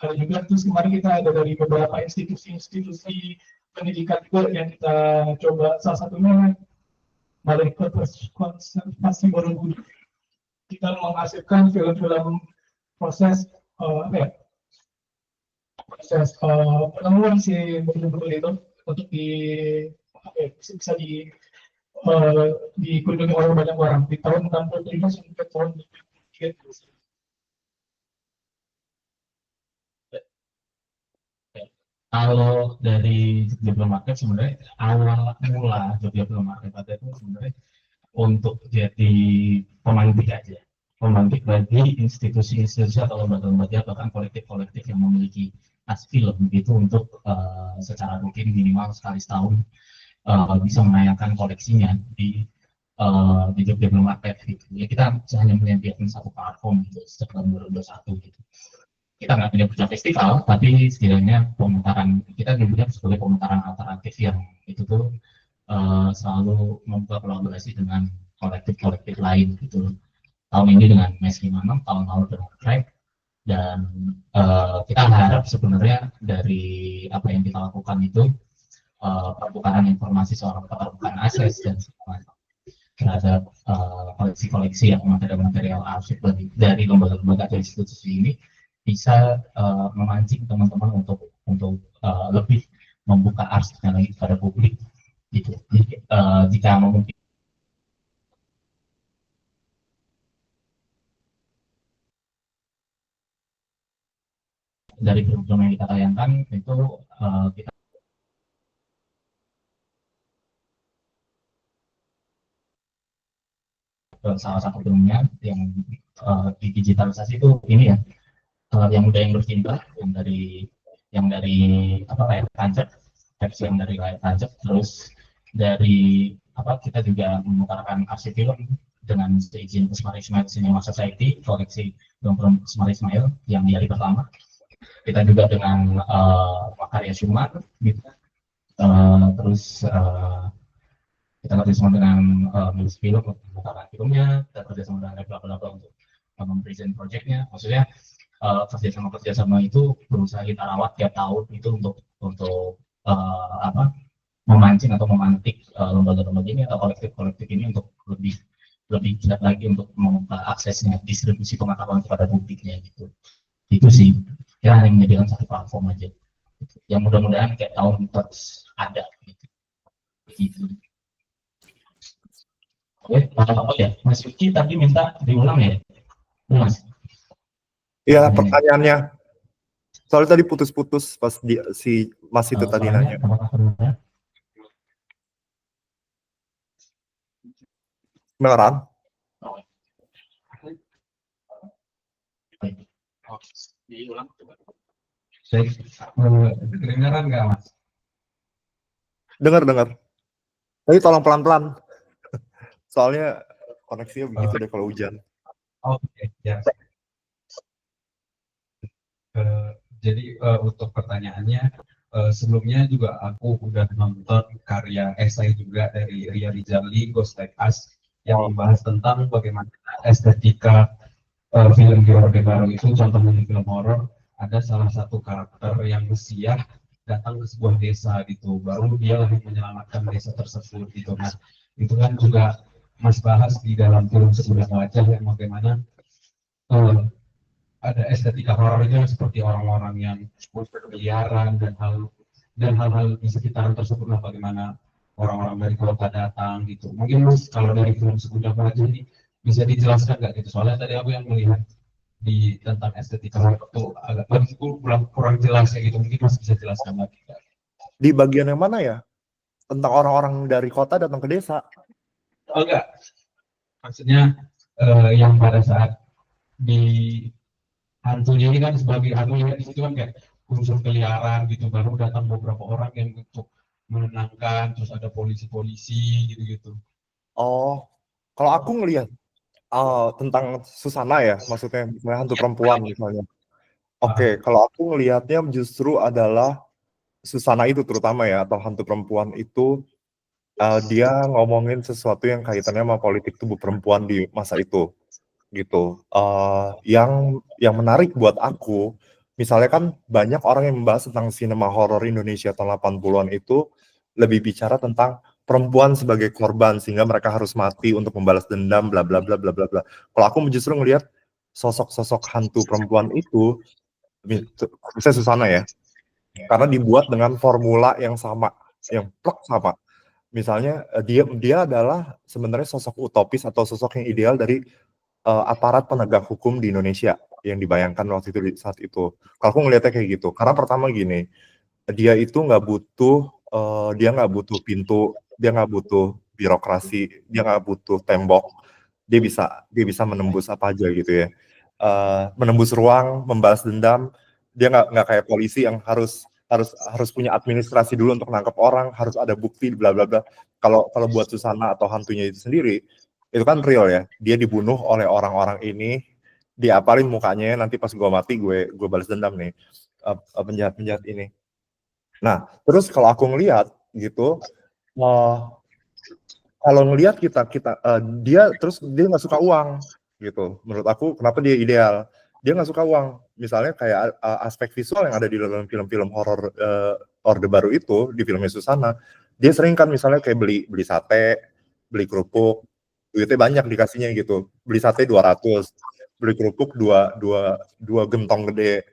ada juga terus kemarin kita ada dari beberapa institusi pendidikan juga yang kita coba, salah satunya Balai Konservasi Borobudur. Kita menghasilkan film-film proses proses penemuan si Borobudur itu untuk bisa dikunjungi oleh banyak orang di tahun 65 sampai tahun 2003. Kalau dari Jogja Market sebenarnya awal mula Jogja Market itu sebenarnya untuk jadi pemantik aja, pemantik bagi institusi-institusi atau lembaga-lembaga bahkan kolektif-kolektif yang memiliki as film itu untuk secara rutin minimal sekali setahun bisa menayangkan koleksinya di Jogja Market gitu. Ya kita hanya menyediakan satu platform gitu sejak tahun 2021 gitu. Kita nggak punya punya festival, tapi setidaknya pemutaran kita dibuat sebagai pemutaran alternatif yang itu tuh selalu membuka kolaborasi dengan kolektif-kolektif lain gitu. Tahun ini dengan MES 56, tahun-tahun dengan Track, dan kita harap sebenarnya dari apa yang kita lakukan itu pertukaran informasi soal keterbukaan akses dan terhadap koleksi-koleksi yang material arsip dari lembaga-lembaga atau institusi ini bisa memancing teman-teman untuk lebih membuka arsipnya lagi kepada publik gitu. Jadi, jika memungkinkan dari program yang kita tayangkan itu kita salah satu filmnya yang digitalisasi itu ini ya, yang udah yang bercinta yang dari apa layar tancap, versi yang dari layar tancap, terus dari apa kita juga memutarkan arsip film dengan seizin Usmar Ismail Cinema Society, koleksi film Usmar Ismail yang di hari pertama. Kita juga dengan karya Sumar gitu. Terus kita kerjasama dengan Milis Film untuk memutarkan filmnya, kita kerjasama dengan Rebla untuk mempresent projectnya. Maksudnya kerjasama itu berusaha kita rawat tiap tahun itu untuk memancing atau memantik lembaga-lembaga ini atau kolektif-kolektif ini untuk lebih giat lagi untuk membuka aksesnya, distribusi pengetahuan kepada publiknya gitu. Itu sih ya, hanya menyediakan satu platform aja gitu. Yang mudah-mudahan kayak tahun terus ada gitu. Oke, apa ya Mas Yuki tadi minta diulang ya Mas? Iya, pertanyaannya. Soalnya tadi putus-putus pas si Mas itu tadi nanya. Beneran? Diulang coba. Kedengaran nggak mas? Dengar. Tapi tolong pelan-pelan. Soalnya koneksinya begitu deh kalau hujan. Oke, ya. Jadi untuk pertanyaannya, sebelumnya juga aku udah nonton karya esai juga dari Ria Rizali, Ghost Like Us, yang membahas tentang bagaimana estetika film di Orde Baru itu. Contohnya di film horor ada salah satu karakter yang Mesiah datang ke sebuah desa gitu, baru dia yang menyelamatkan desa tersebut gitu. Nah itu kan juga Mas bahas di dalam film Sebuah Wajah yang bagaimana ada estetika horor itu seperti orang-orang yang berkeliaran dan hal-hal di sekitaran tersebut lah, bagaimana orang-orang dari kota datang gitu. Mungkin Mas kalau dari film Sebuah Wajah ini bisa dijelaskan nggak gitu? Soalnya tadi aku yang melihat di tentang estetika horor itu agak kurang jelas ya gitu. Mungkin Mas bisa jelaskan lagi. Di bagian yang mana ya? Tentang orang-orang dari kota datang ke desa? Oh enggak, maksudnya yang pada saat di hantunya ini kan sebagai hantunya di situ kan kayak unsur keliaran gitu, baru datang beberapa orang yang untuk menenangkan, terus ada polisi-polisi gitu-gitu. Oh, kalau aku ngelihat tentang Susana ya, maksudnya misalnya hantu perempuan misalnya. Oke, kalau aku ngelihatnya justru adalah Susana itu terutama ya, atau hantu perempuan itu dia ngomongin sesuatu yang kaitannya sama politik tubuh perempuan di masa itu gitu. Yang menarik buat aku, misalnya kan banyak orang yang membahas tentang sinema horor Indonesia tahun 80-an itu lebih bicara tentang perempuan sebagai korban sehingga mereka harus mati untuk membalas dendam bla bla bla bla bla bla. Kalau aku justru ngelihat sosok-sosok hantu perempuan itu misalnya Susana ya, karena dibuat dengan formula yang sama, yang plek sama. Misalnya dia adalah sebenarnya sosok utopis atau sosok yang ideal dari aparat penegak hukum di Indonesia yang dibayangkan waktu itu di saat itu. Kalau aku ngelihatnya kayak gitu, karena pertama gini, dia itu dia nggak butuh pintu, dia nggak butuh birokrasi, dia nggak butuh tembok, dia bisa menembus apa aja gitu ya. Menembus ruang, membalas dendam, dia nggak kayak polisi yang harus punya administrasi dulu untuk nangkep orang, harus ada bukti bla bla bla. Kalau buat Susana atau hantunya itu sendiri, itu kan real ya. Dia dibunuh oleh orang-orang ini, diapalin mukanya, nanti pas gue mati gue balas dendam nih penjahat-penjahat ini. Nah, terus kalau aku ngelihat gitu, kalau ngelihat dia nggak suka uang gitu. Menurut aku kenapa dia ideal? Dia nggak suka uang. Misalnya kayak aspek visual yang ada di dalam film-film horor Orde Baru itu di filmnya Susana, dia sering kan misalnya kayak beli sate, beli kerupuk, duitnya banyak dikasihnya gitu. Beli sate 200, beli kerupuk dua gentong gede.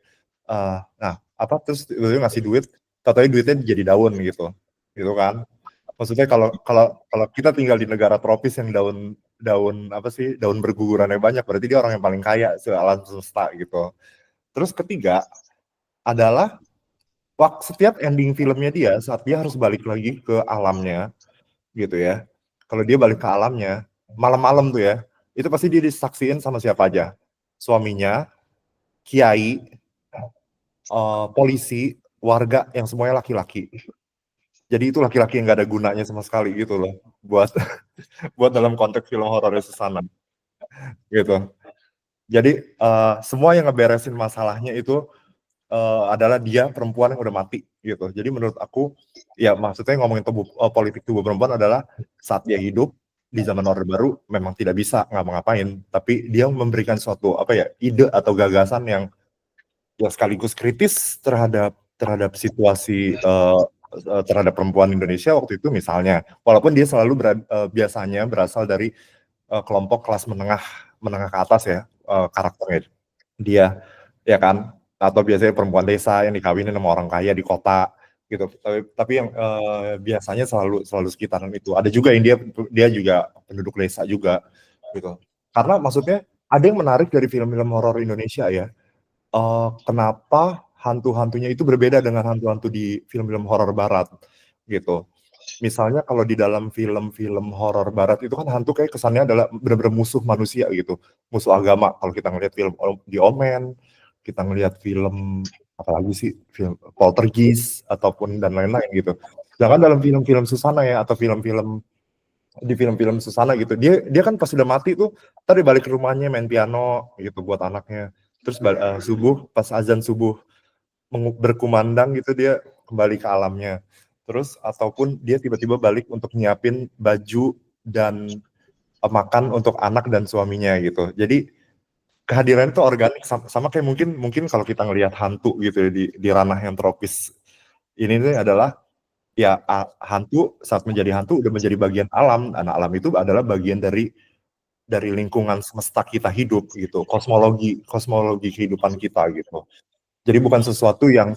Nah, apa terus dia ngasih duit, katanya duitnya jadi daun gitu kan. Maksudnya kalau kita tinggal di negara tropis yang daun bergugurannya banyak, berarti dia orang yang paling kaya se-alam semesta gitu. Terus ketiga adalah setiap ending filmnya dia saat dia harus balik lagi ke alamnya gitu ya. Kalau dia balik ke alamnya malam-malam tuh ya, itu pasti dia disaksiin sama siapa aja? Suaminya, kiai, polisi, warga yang semuanya laki-laki. Jadi itu laki-laki yang gak ada gunanya sama sekali gitu loh buat buat dalam konteks film horornya Susana gitu. Jadi semua yang ngeberesin masalahnya itu adalah dia perempuan yang udah mati gitu. Jadi menurut aku ya maksudnya ngomongin politik tubuh perempuan adalah saat dia hidup di zaman Orde Baru memang tidak bisa ngapa-ngapain, tapi dia memberikan suatu ide atau gagasan yang sekaligus kritis terhadap situasi terhadap perempuan Indonesia waktu itu misalnya. Walaupun dia selalu biasanya berasal dari kelompok kelas menengah ke atas ya karakternya dia ya kan, atau biasanya perempuan desa yang dikawinin sama orang kaya di kota gitu. Tapi yang biasanya selalu sekitaran itu. Ada juga yang dia juga penduduk desa juga gitu. Karena maksudnya ada yang menarik dari film-film horor Indonesia ya. Kenapa hantu-hantunya itu berbeda dengan hantu-hantu di film-film horor barat gitu. Misalnya kalau di dalam film-film horor barat itu kan hantu kayak kesannya adalah benar-benar musuh manusia gitu, musuh agama. Kalau kita ngelihat film di Omen, kita ngelihat film apalagi sih, film Poltergeist ataupun dan lain-lain gitu. Sedangkan dalam film-film Susana ya atau di film-film Susana gitu, dia kan pas sudah mati tuh, tadi balik ke rumahnya main piano gitu buat anaknya. Terus subuh pas azan subuh berkumandang gitu dia kembali ke alamnya. Terus ataupun dia tiba-tiba balik untuk nyiapin baju dan makan untuk anak dan suaminya gitu. Jadi kehadiran itu organik sama kayak mungkin kalau kita ngelihat hantu gitu ya, di ranah yang tropis ini nih adalah ya hantu saat menjadi hantu udah menjadi bagian alam. Nah, alam itu adalah bagian dari lingkungan semesta kita hidup gitu, kosmologi kehidupan kita gitu. Jadi bukan sesuatu yang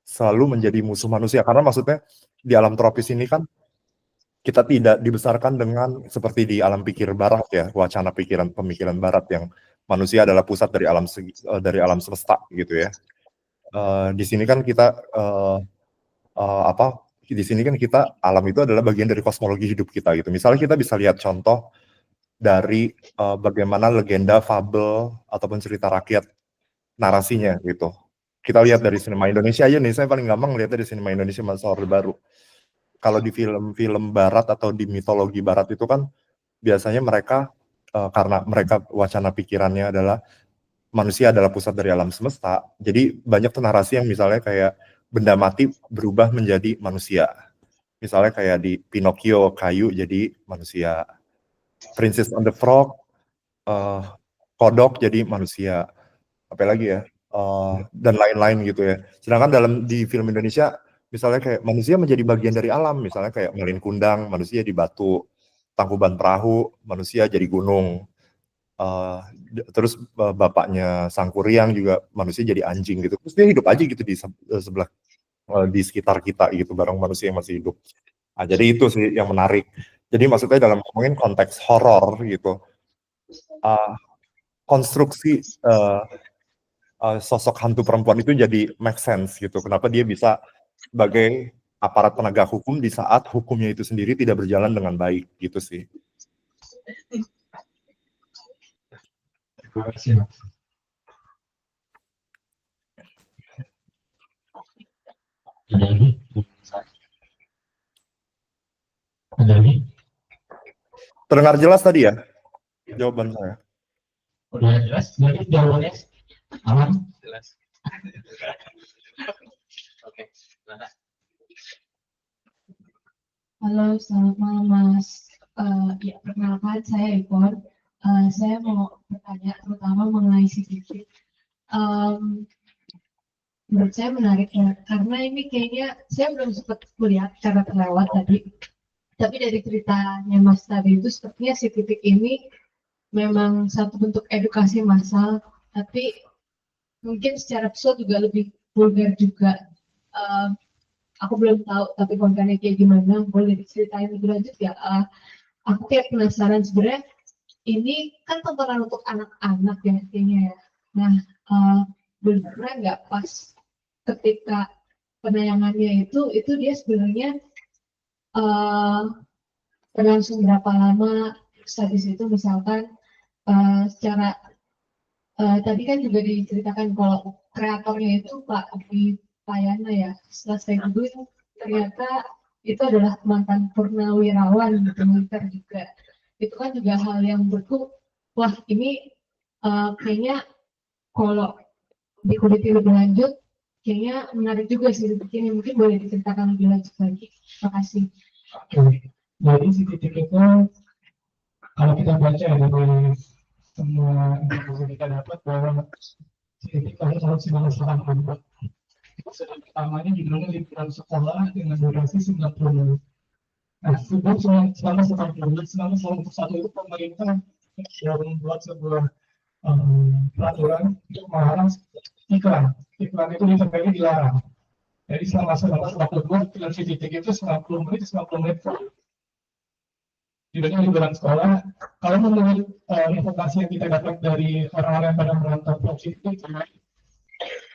selalu menjadi musuh manusia. Karena maksudnya di alam tropis ini kan kita tidak dibesarkan dengan seperti di alam pikir barat ya, wacana pemikiran barat yang manusia adalah pusat dari alam semesta gitu ya. Di sini kan kita di sini kan kita alam itu adalah bagian dari kosmologi hidup kita gitu. Misalnya kita bisa lihat contoh dari bagaimana legenda, fabel ataupun cerita rakyat narasinya gitu. Kita lihat dari sinema Indonesia aja nih, saya paling gampang lihat dari sinema Indonesia masa Orde Baru. Kalau di film-film Barat atau di mitologi Barat itu kan biasanya mereka karena mereka wacana pikirannya adalah manusia adalah pusat dari alam semesta, jadi banyak tuh narasi yang misalnya kayak benda mati berubah menjadi manusia. Misalnya kayak di Pinocchio, kayu jadi manusia. Princess and the Frog, kodok jadi manusia. Apa lagi ya? Dan lain-lain gitu ya. Sedangkan di film Indonesia, misalnya kayak manusia menjadi bagian dari alam, misalnya kayak Melin Kundang, manusia di batu, Tangkuban Perahu, manusia jadi gunung. Terus bapaknya Sangkuriang juga manusia jadi anjing gitu. Terus dia hidup aja gitu di sebelah di sekitar kita gitu, bareng manusia yang masih hidup. Nah, jadi itu sih yang menarik. Jadi maksudnya dalam ngomongin konteks horor gitu, konstruksi sosok hantu perempuan itu jadi make sense gitu. Kenapa dia bisa sebagai aparat penegak hukum di saat hukumnya itu sendiri tidak berjalan dengan baik gitu sih. Terima kasih. Ada lagi? Ada lagi? Terdengar jelas tadi ya jawaban saya? Udah jelas? Berarti jawabannya aman? Jelas. Oke. Halo, selamat malam Mas. Ya, perkenalkan saya Ipon. Saya mau bertanya terutama mengenai CCTV. Menurut saya menarik ya, karena ini kayaknya saya belum sempat kuliah karena terlewat tadi. Tapi dari ceritanya Mas tadi itu sepertinya CCTV ini memang satu bentuk edukasi massal, tapi mungkin secara visual juga lebih vulgar juga. Aku belum tahu, tapi kontennya kayak gimana, boleh diceritain lebih lanjut ya? Aku kayak penasaran sebenarnya, ini kan tontonan untuk anak-anak ya kayaknya ya. Nah, benar nggak pas ketika penayangannya itu dia sebenarnya berlangsung berapa lama? Terus habis itu misalkan secara tadi kan juga diceritakan kalau kreatornya itu Pak Abi Payana ya. Setelah saya googling ternyata itu adalah mantan purnawirawan gitu, militer juga. Itu kan juga hal yang menurutku, wah ini kayaknya kalau dikuliti lebih lanjut, kayaknya menarik juga sih begini. Mungkin boleh diceritakan lebih lanjut lagi. Terima kasih. Oke. Jadi CCTV itu kalau kita baca dari semua informasi yang kita dapat bahwa CCTV harus dilaksanakan. Episode pertamanya judulnya liburan sekolah dengan durasi 90 menit. Nah, selama 90 menit, selama 91 itu pemerintah sudah membuat sebuah peraturan untuk melarang iklan. Iklan itu ditempeli dilarang. Jadi selama 92 film CCTV itu 90 menit full. Judulnya liburan sekolah. Kalau menurut informasi yang kita dapat dari orang-orang yang pada menonton film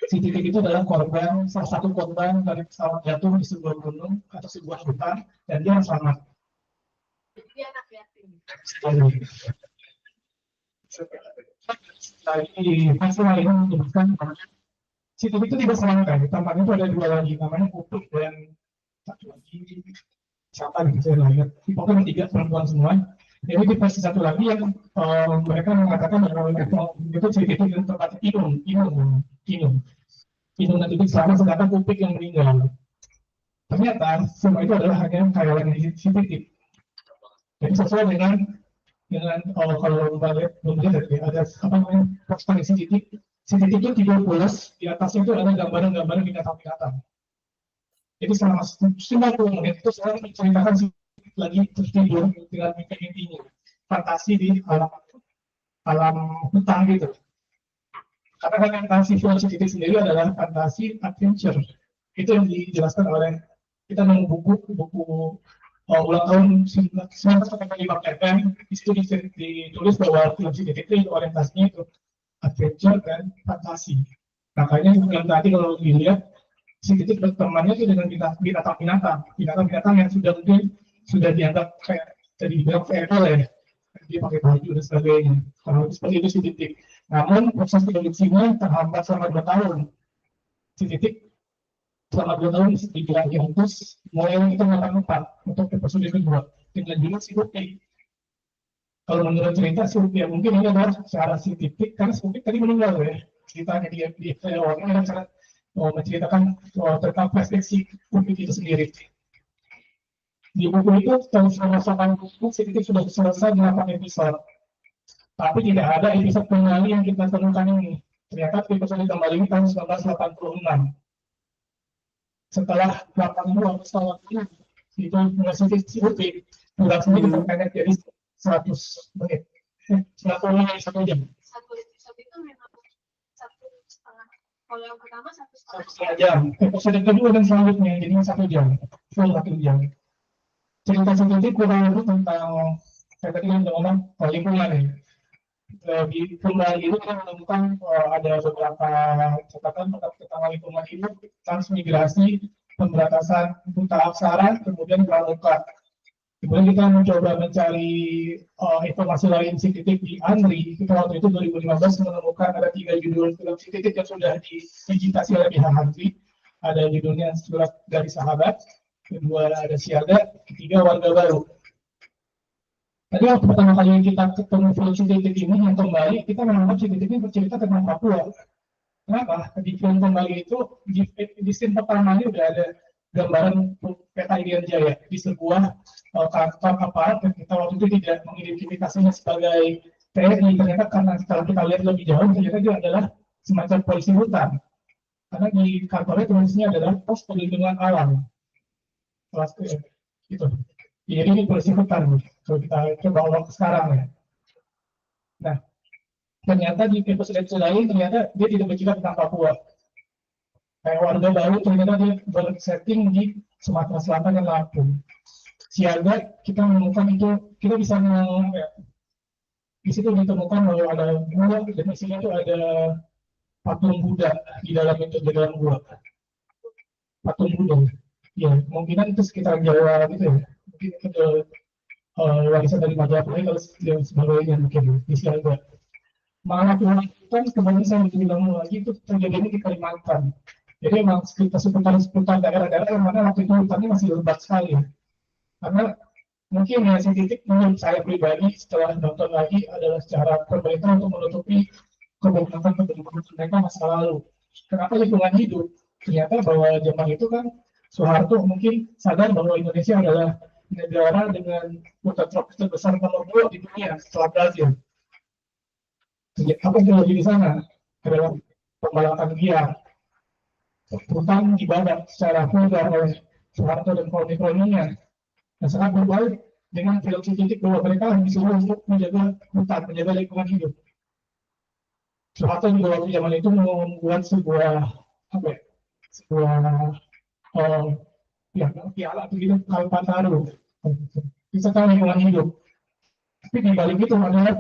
CCTV itu adalah salah satu korban dari pesawat jatuh di sebuah gunung atau sebuah hutan, dan dia selamat. Dia anak yatim. Tadi hasil ini menyebutkan bahwa CCTV itu tidak selangkah. Tampaknya itu ada dua lagi, namanya Pupuk dan satu lagi siapa gitu saya lihat. Pokoknya tiga perempuan semua. Jadi di versi satu lagi yang mereka mengatakan bahwa itu CCTV itu tempat Inung dan titik selama, sedangkan Pupik yang meninggal. Ternyata semua itu adalah hanya khayalan CCTV. Jadi sesuai dengan kalau belum lihat ada apa namanya poster CCTV. CCTV itu 3 bulas, di atasnya itu ada gambaran-gambaran binatang-binatang. Jadi selama 90 menit itu saya menceritakan lagi tertidur dengan mimpi-mimpinya, fantasi di alam hutan gitu. Karena fantasi film CCTV sendiri adalah fantasi adventure. Itu yang dijelaskan oleh kita nemu buku ulang tahun 1945 FM. Di situ ditulis bahwa film CCTV itu orientasinya itu adventure dan fantasi. Makanya yang tadi kalau dilihat CCTV bertemannya itu dengan binatang-binatang yang sudah dianggap kayak jadi dibilang VRL ya. dia pakai baju dan sebagainya. Kalau seperti itu si titik. Namun proses produksinya terhambat selama 2 tahun. Si titik selama 2 tahun dibilangin, terus mulai kita ngangkat untuk episode kedua dengan judul si titik. Kalau menurut cerita si ya mungkin ini adalah secara si titik karena si titik tadi meninggal ya. Ceritanya di awalnya ada cara menceritakan tentang flashback si titik itu sendiri. Di buku itu tahun 1980 si titik sudah selesai 8 episode. Tapi tidak ada episode kembali yang kita temukan ini. Ternyata episode kembali ini tahun 1986. Setelah 82 pesawat ini, itu masih diikuti. Durasinya diperpendek jadi 100 menit. 90 menit 1 jam. Satu episode itu memang 1,5. Kalau yang pertama 1,5 1,5 jam. Episode kedua dan selanjutnya jadinya 1 jam. Full 1 jam. Cerita sedikit kurang lebih tentang saya tadi yang ngomong lingkungan ya. Di perubahan itu kita menemukan ada beberapa catatan tentang lingkungan hidup, transmigrasi, pemberantasan buta aksara, kemudian pramuka. Kemudian kita mencoba mencari informasi lain si titik di Andri. Kita waktu itu 2015 menemukan ada 3 judul film si titik yang sudah digitasi oleh pihak Andri. Ada judulnya Surat dari Sahabat, kedua ada Siaga, ketiga Warga Baru. Tadi waktu pertama kali kita ketemu film si titik ini yang kembali, kita menganggap si titik ini bercerita tentang Papua. Kenapa? Di film kembali itu di scene pertamanya udah ada gambaran peta Irian Jaya di sebuah kantor aparat yang kita waktu itu tidak mengidentifikasinya sebagai TNI. Ternyata karena kalau kita lihat lebih jauh, ternyata dia adalah semacam polisi hutan. Karena di kantornya tulisnya adalah pos perlindungan alam. Kelas gitu. Jadi ini polisi hutan. Kalau kita coba ulang sekarang ya. Nah, ternyata di episode lain ternyata dia tidak bercerita tentang Papua. Kayak Warga Baru ternyata dia bersetting di Sumatera Selatan dan Lampung. Siaga kita menemukan itu, kita bisa di situ ditemukan bahwa ada gua dan isinya itu ada patung Buddha di dalam itu, di dalam gua. Patung Buddha. Ya, kemungkinan itu sekitar Jawa gitu ya. Mungkin itu warisan dari Majapahit dan sebagainya mungkin di Siaga. Malah kan kemarin saya bilang lagi itu terjadi di Kalimantan. Jadi memang seputar daerah-daerah yang mana waktu itu hutannya masih lebat sekali. Karena mungkin ya si titik menurut saya pribadi setelah nonton lagi adalah cara pemerintah untuk menutupi kebohongan mereka masa lalu. Kenapa lingkungan hidup? Ternyata bahwa zaman itu kan Soeharto mungkin sadar bahwa Indonesia adalah negara dengan hutan tropis terbesar nomor 2 di dunia setelah Brazil. Apa yang terjadi di sana adalah pembalakan liar. Hutan dibabat secara vulgar oleh Soeharto dan koloni-koloninya. Nah, sangat berbalik dengan film titik bahwa mereka disuruh untuk menjaga hutan, menjaga lingkungan hidup. Soeharto juga waktu zaman itu membuat sebuah piala begitu Kalpataru tentang lingkungan hidup. Tapi di balik itu adalah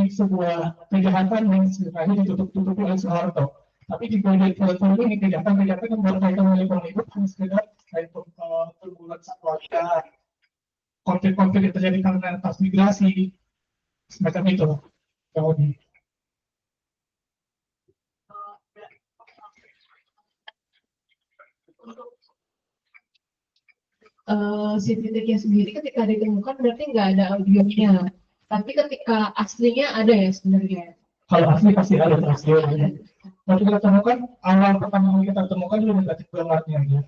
sebuah kejahatan yang sebenarnya ditutup-tutupi oleh Soeharto. Tapi di balik film ini kejahatan-kejahatan yang berkaitan dengan lingkungan hidup hanya sekedar kayak perburuan satwa liar, konflik-konflik yang terjadi karena transmigrasi, semacam itu. Si titiknya sendiri ketika ditemukan berarti nggak ada audionya. Tapi ketika aslinya ada ya sebenarnya. Kalau asli pasti ada aslinya. Waktu kita temukan, awal pertama kali kita temukan itu negatif gambarnya. Ya.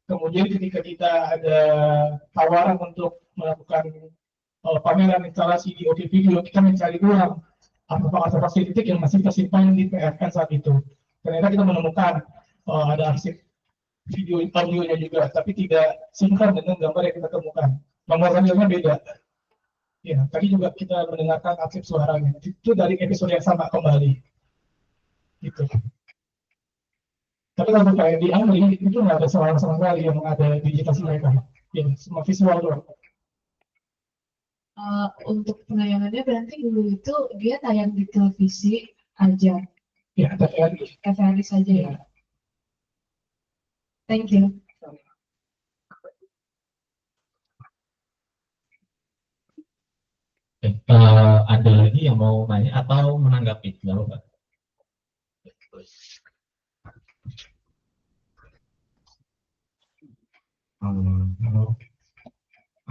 Kemudian ketika kita ada tawaran untuk melakukan pameran instalasi di audio video, kita mencari ulang artefak titik yang masih tersimpan di PRN saat itu. Ternyata kita menemukan ada arsip video audionya juga, tapi tidak sinkron dengan gambar yang kita temukan. Nomor realnya beda. Ya, tadi juga kita mendengarkan arsip suaranya. Itu dari episode yang sama kembali. Gitu. Tapi kalau kayak di Amri itu nggak ada suara sama sekali yang ada digitasi mereka. Ya, semua visual doang. Untuk penayangannya berarti dulu itu dia tayang di televisi aja. Ya, TVRI. TVRI saja ya. Thank you. Ada lagi yang mau nanya atau menanggapi? Nggak apa-apa.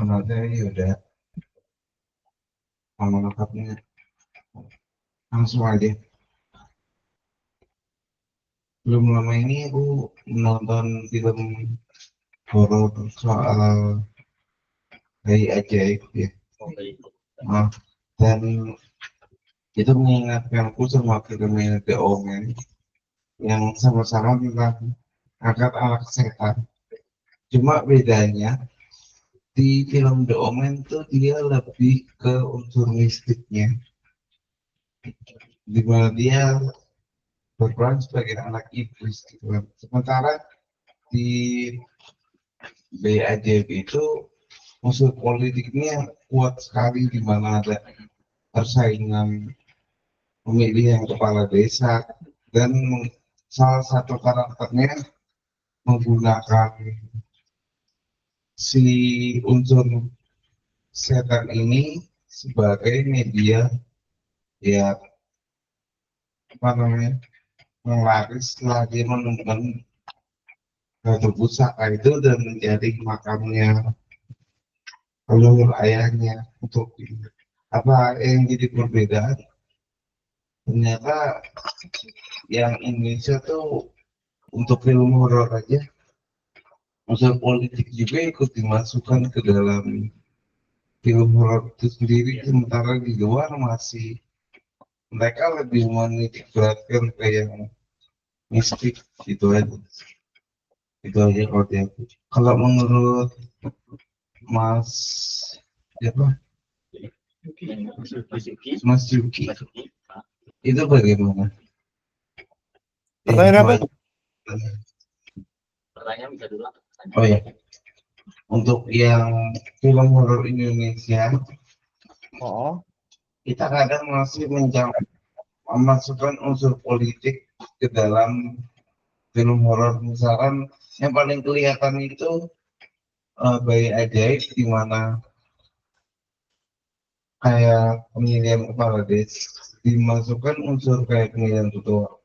Kalau saya udah kalau lengkapnya langsung aja. Belum lama ini aku menonton film horor soal bayi ajaib ya. Nah, dan itu mengingatkanku sama film The Omen yang sama-sama tentang angkat anak setan. Cuma bedanya di film The Omen tuh dia lebih ke unsur mistiknya, di mana dia berperan sebagai anak iblis gitu kan. Sementara di BAJB itu unsur politiknya kuat sekali, di mana ada persaingan pemilihan kepala desa dan salah satu karakternya menggunakan si unsur setan ini sebagai media ya apa namanya melaris setelah dia menemukan batu pusaka itu dan menjadi makamnya leluhur ayahnya. Untuk apa yang jadi perbedaan, ternyata yang Indonesia tuh untuk film horor aja unsur politik juga ikut dimasukkan ke dalam film horor itu sendiri, sementara di luar masih mereka lebih menitik beratkan ke yang mistik gitu aja. Itu aja kalau dia. Kalau menurut Mas siapa? Mas Yuki itu bagaimana? Pertanyaan apa? Pertanyaan bisa dulu. Oh ya, untuk yang film horor Indonesia Oh, kita kadang masih memasukkan unsur politik ke dalam film horor. Misalkan yang paling kelihatan itu Bayi Ajaib, di mana kayak pemilihan kepala desa dimasukkan unsur kayak pemilihan ketua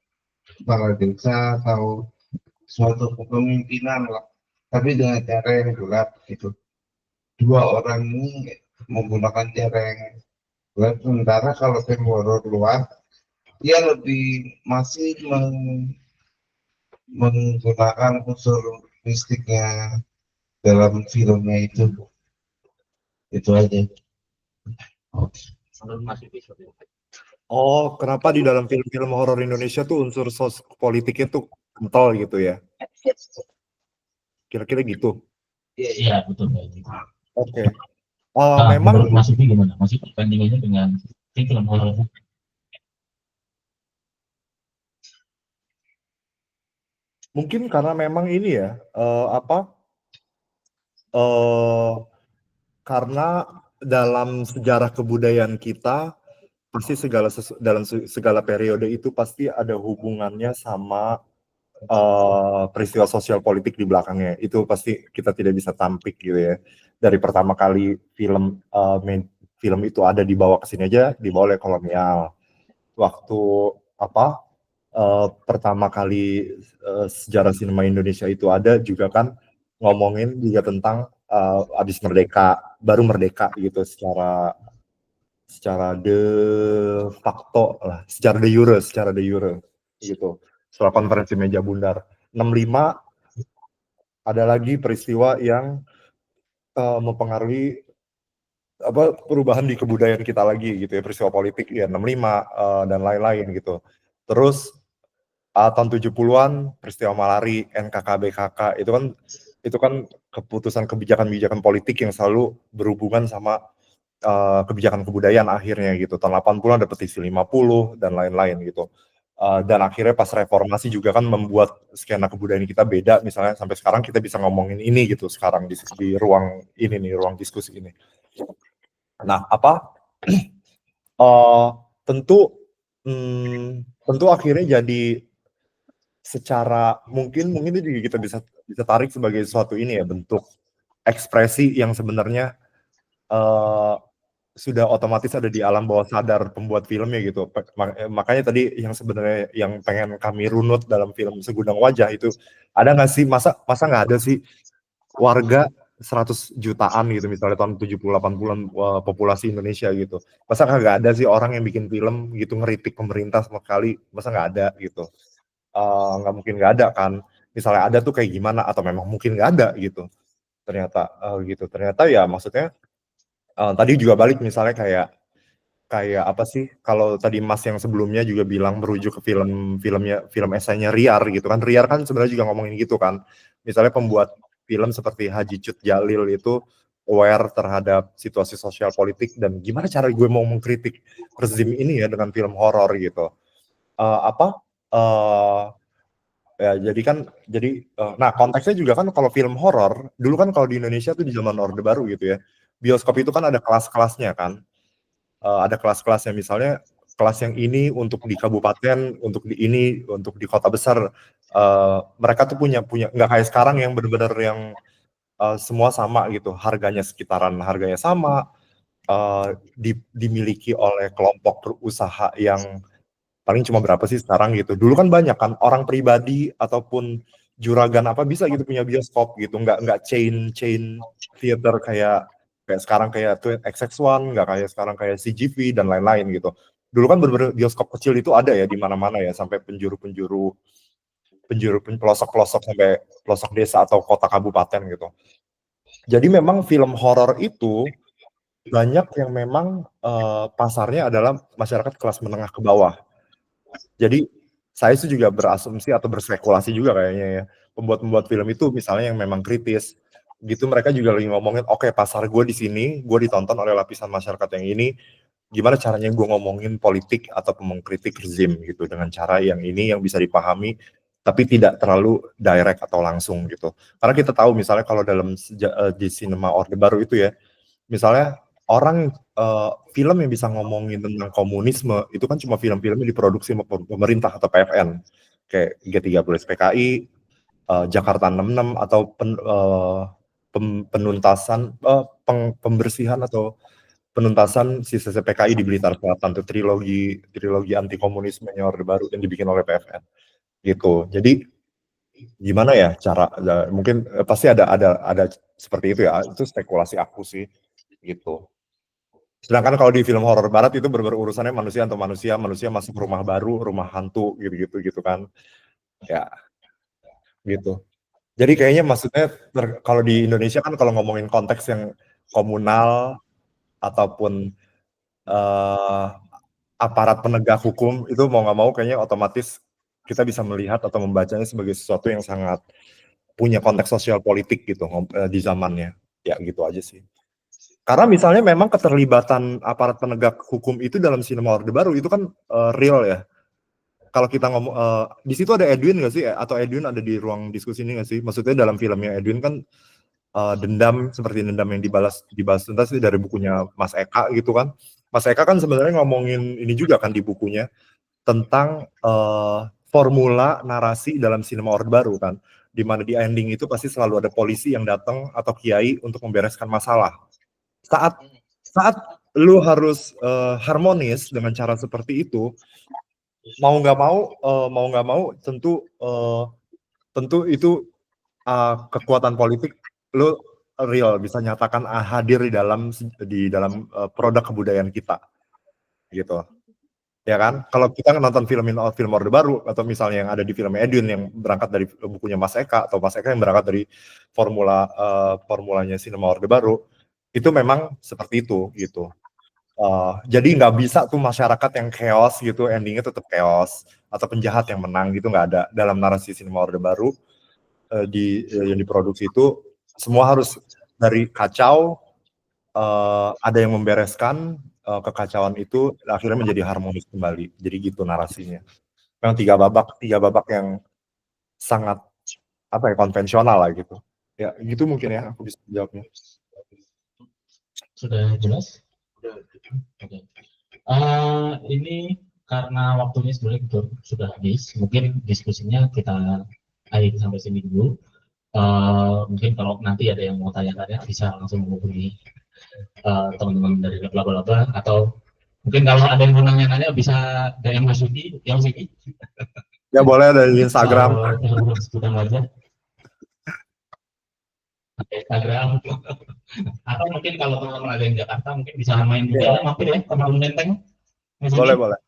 kepala desa atau suatu kepemimpinan lah, tapi dengan cara yang gelap gitu. Dua orang ini menggunakan cara yang gelap, sementara kalau film horor luar dia lebih masih menggunakan unsur mistiknya dalam filmnya itu aja. oh, kenapa di dalam film-film horor Indonesia tuh unsur politiknya tuh kental gitu ya? Kira-kira gitu. Iya, betul. Oke. Memang Memang Mas Upi gimana? Masih perbandingannya dengan film horor? mungkin karena memang ini ya eh karena dalam sejarah kebudayaan kita pasti dalam segala periode itu pasti ada hubungannya sama peristiwa sosial politik di belakangnya. Itu pasti kita tidak bisa tampik gitu ya. Dari pertama kali film itu ada dibawa ke sini aja dibawa oleh kolonial. Waktu pertama kali sejarah sinema Indonesia itu ada juga kan ngomongin juga tentang abis baru merdeka gitu secara de facto lah, secara de jure gitu. Setelah konferensi meja bundar 65 ada lagi peristiwa yang mempengaruhi perubahan di kebudayaan kita lagi gitu ya, peristiwa politik ya 65 dan lain-lain gitu. Terus tahun 70-an peristiwa Malari, NKKBKK itu kan kebijakan-kebijakan politik yang selalu berhubungan sama kebijakan kebudayaan akhirnya gitu. Tahun 80-an ada petisi 50 dan lain-lain gitu. Dan akhirnya pas reformasi juga kan membuat skena kebudayaan kita beda, misalnya sampai sekarang kita bisa ngomongin ini gitu sekarang di ruang ini nih, ruang diskusi ini. Nah, tentu akhirnya jadi secara mungkin itu juga kita bisa tarik sebagai suatu ini ya, bentuk ekspresi yang sebenarnya sudah otomatis ada di alam bawah sadar pembuat filmnya gitu. Makanya tadi yang sebenarnya yang pengen kami runut dalam film Segudang Wajah itu, ada nggak sih, masa nggak ada sih warga 100 jutaan gitu misalnya tahun 70-80-an populasi Indonesia gitu. Masa nggak ada sih orang yang bikin film gitu ngeritik pemerintah sama sekali, masa nggak ada gitu. Nggak mungkin nggak ada kan. Misalnya ada tuh kayak gimana, atau memang mungkin nggak ada gitu. Ternyata ya maksudnya tadi juga balik misalnya kayak apa sih, kalau tadi Mas yang sebelumnya juga bilang merujuk ke film esainya Riar gitu kan. Riar kan sebenarnya juga ngomongin gitu kan. Misalnya pembuat film seperti Haji Cut Jalil itu aware terhadap situasi sosial politik dan gimana cara gue mau mengkritik rezim ini ya dengan film horor gitu. Apa ya nah konteksnya juga kan kalau film horor dulu kan kalau di Indonesia tuh di zaman Orde Baru gitu ya, bioskop itu kan ada kelas-kelasnya kan. Ada kelas-kelasnya, misalnya kelas yang ini untuk di kabupaten, untuk di kota besar. Mereka tuh punya nggak kayak sekarang yang benar-benar yang semua sama gitu, harganya sekitaran harganya sama, dimiliki oleh kelompok berusaha yang paling cuma berapa sih sekarang gitu. Dulu kan banyak kan orang pribadi ataupun juragan apa bisa gitu punya bioskop gitu, nggak chain theater kayak sekarang kayak Twin XX1, nggak kayak sekarang kayak CGV dan lain-lain gitu. Dulu kan bener-bener bioskop kecil itu ada ya di mana-mana ya, sampai pelosok-pelosok sampai pelosok desa atau kota kabupaten gitu. Jadi memang film horor itu banyak yang memang pasarnya adalah masyarakat kelas menengah ke bawah. Jadi saya sih juga berasumsi atau berspekulasi juga kayaknya ya, pembuat film itu misalnya yang memang kritis gitu, mereka juga lagi ngomongin, oke, pasar gue di sini, gue ditonton oleh lapisan masyarakat yang ini, gimana caranya gue ngomongin politik atau mengkritik rezim gitu dengan cara yang ini yang bisa dipahami tapi tidak terlalu direct atau langsung gitu. Karena kita tahu misalnya kalau dalam di sinema Orde Baru itu ya, misalnya orang film yang bisa ngomongin tentang komunisme itu kan cuma film-film yang diproduksi sama pemerintah atau PFN kayak G30 SPKI, Jakarta 66 atau penuntasan pembersihan atau penuntasan sisa PKI di Blitar Selatan, itu trilogi anti komunismenya Orde Baru yang dibikin oleh PFN gitu. Jadi gimana ya cara, mungkin pasti ada seperti itu ya, itu spekulasi aku sih gitu. Sedangkan kalau di film horor barat itu urusannya manusia atau manusia masuk rumah baru, rumah hantu gitu kan. Ya, gitu. Jadi kayaknya maksudnya kalau di Indonesia kan kalau ngomongin konteks yang komunal ataupun aparat penegak hukum itu mau nggak mau kayaknya otomatis kita bisa melihat atau membacanya sebagai sesuatu yang sangat punya konteks sosial politik gitu di zamannya. Ya gitu aja sih. Karena misalnya memang keterlibatan aparat penegak hukum itu dalam sinema Orde Baru itu kan real ya. Kalau kita ngomong di situ ada Edwin nggak sih? Atau Edwin ada di ruang diskusi ini nggak sih? Maksudnya dalam filmnya Edwin kan dendam seperti dendam yang dibalas tuntas dari bukunya Mas Eka gitu kan. Mas Eka kan sebenarnya ngomongin ini juga kan di bukunya tentang formula narasi dalam sinema Orde Baru kan. Di mana di ending itu pasti selalu ada polisi yang datang atau kiai untuk membereskan masalah. Saat lu harus harmonis dengan cara seperti itu, mau nggak mau tentu itu kekuatan politik lu real bisa nyatakan hadir di dalam produk kebudayaan kita gitu ya kan. Kalau kita nonton film Orde Baru atau misalnya yang ada di film Edwin yang berangkat dari bukunya Mas Eka atau Mas Eka yang berangkat dari formulanya sinema Orde Baru, itu memang seperti itu gitu. Jadi nggak bisa tuh masyarakat yang chaos gitu, endingnya tetap chaos atau penjahat yang menang gitu, nggak ada dalam narasi sinema Orde Baru. Yang diproduksi itu semua harus dari kacau, ada yang membereskan kekacauan itu akhirnya menjadi harmonis kembali. Jadi gitu narasinya. Memang tiga babak yang sangat konvensional lah gitu. Ya gitu mungkin ya aku bisa jawabnya. Sudah jelas? Oke. Ini karena waktunya sebenarnya sudah habis, mungkin diskusinya kita akhiri sampai sini dulu. Mungkin kalau nanti ada yang mau tanya-tanya bisa langsung menghubungi teman-teman dari Laba-Laba, atau mungkin kalau ada yang mau nanya-nanya bisa DM Mas Yuki, yang Yuki. Ya boleh dari Instagram. Sebutan wajah. Instagram. Atau mungkin kalau teman-teman ada yang Jakarta mungkin bisa main juga, mampir ya ke Malun Menteng. Boleh, boleh.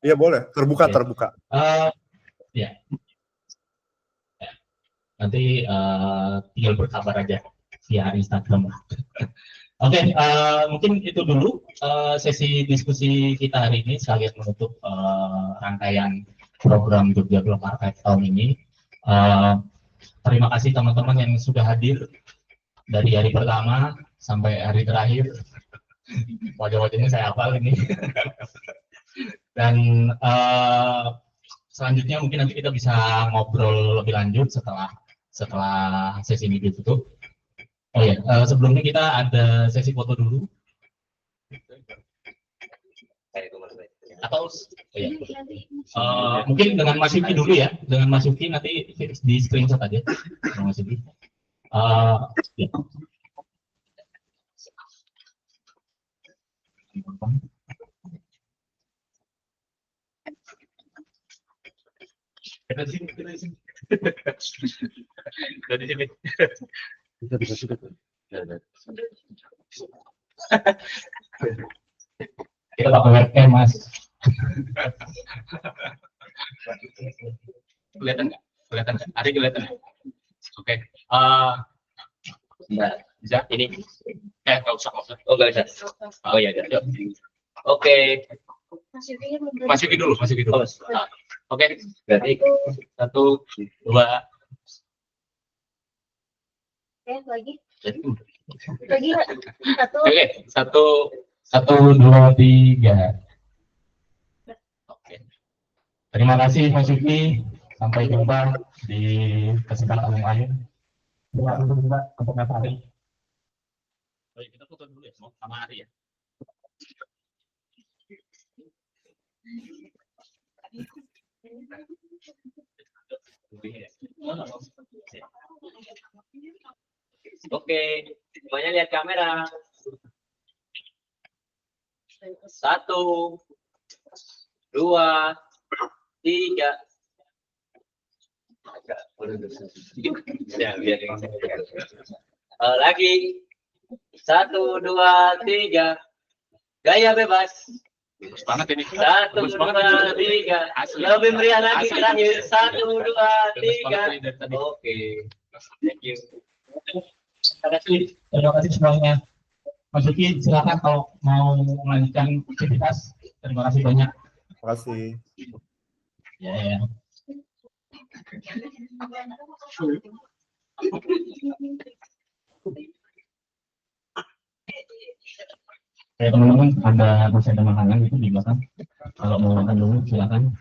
Iya boleh, terbuka, Oke. terbuka. Ya. Nanti tinggal berkabar aja via Instagram. Oke, mungkin itu dulu sesi diskusi kita hari ini sekalian menutup rangkaian program Jogja Global Archive tahun ini. Terima kasih teman-teman yang sudah hadir dari hari pertama sampai hari terakhir. Wajah-wajahnya saya hafal ini. Dan selanjutnya mungkin nanti kita bisa ngobrol lebih lanjut setelah sesi ini ditutup. Oh ya, sebelumnya kita ada sesi foto dulu. Atau ya. Mungkin dengan Mas Yuki dulu ya, dengan Mas Yuki nanti di screenshot aja, Mas Yuki. Ya. Kita di sini. Kita pakai webcam, Mas. Kelihatan nggak? Kelihatan nggak? Ari kelihatan nggak? Oke. Nggak bisa ini. Nggak usah. Oh nggak bisa. Oh ya, yuk. Oke. Masukin dulu. Oke. Berarti 1, 2. Lagi. Oke, 1, 2, 3. Oke. Terima kasih Mas Yuki. Sampai jumpa di kesempatan yang lain. Terima kasih juga untuk Mas Ari. Oh, kita foto dulu ya, sama Ari ya. Oke, semuanya lihat kamera. 1, 2, 3. Ya, biar lagi 1, 2, 3. Gaya bebas. Bagus banget ini. 1, 2, 3. Lebih meriah lagi terakhir. 1, 2, 3. Oke. Thank you. Terima kasih semuanya. Mas Yuki, silakan kalau mau melanjutkan aktivitas. Terima kasih banyak. Terima kasih. Ya. Oke teman-teman, masih ada makanan itu di belakang. Kalau mau makan dulu silakan.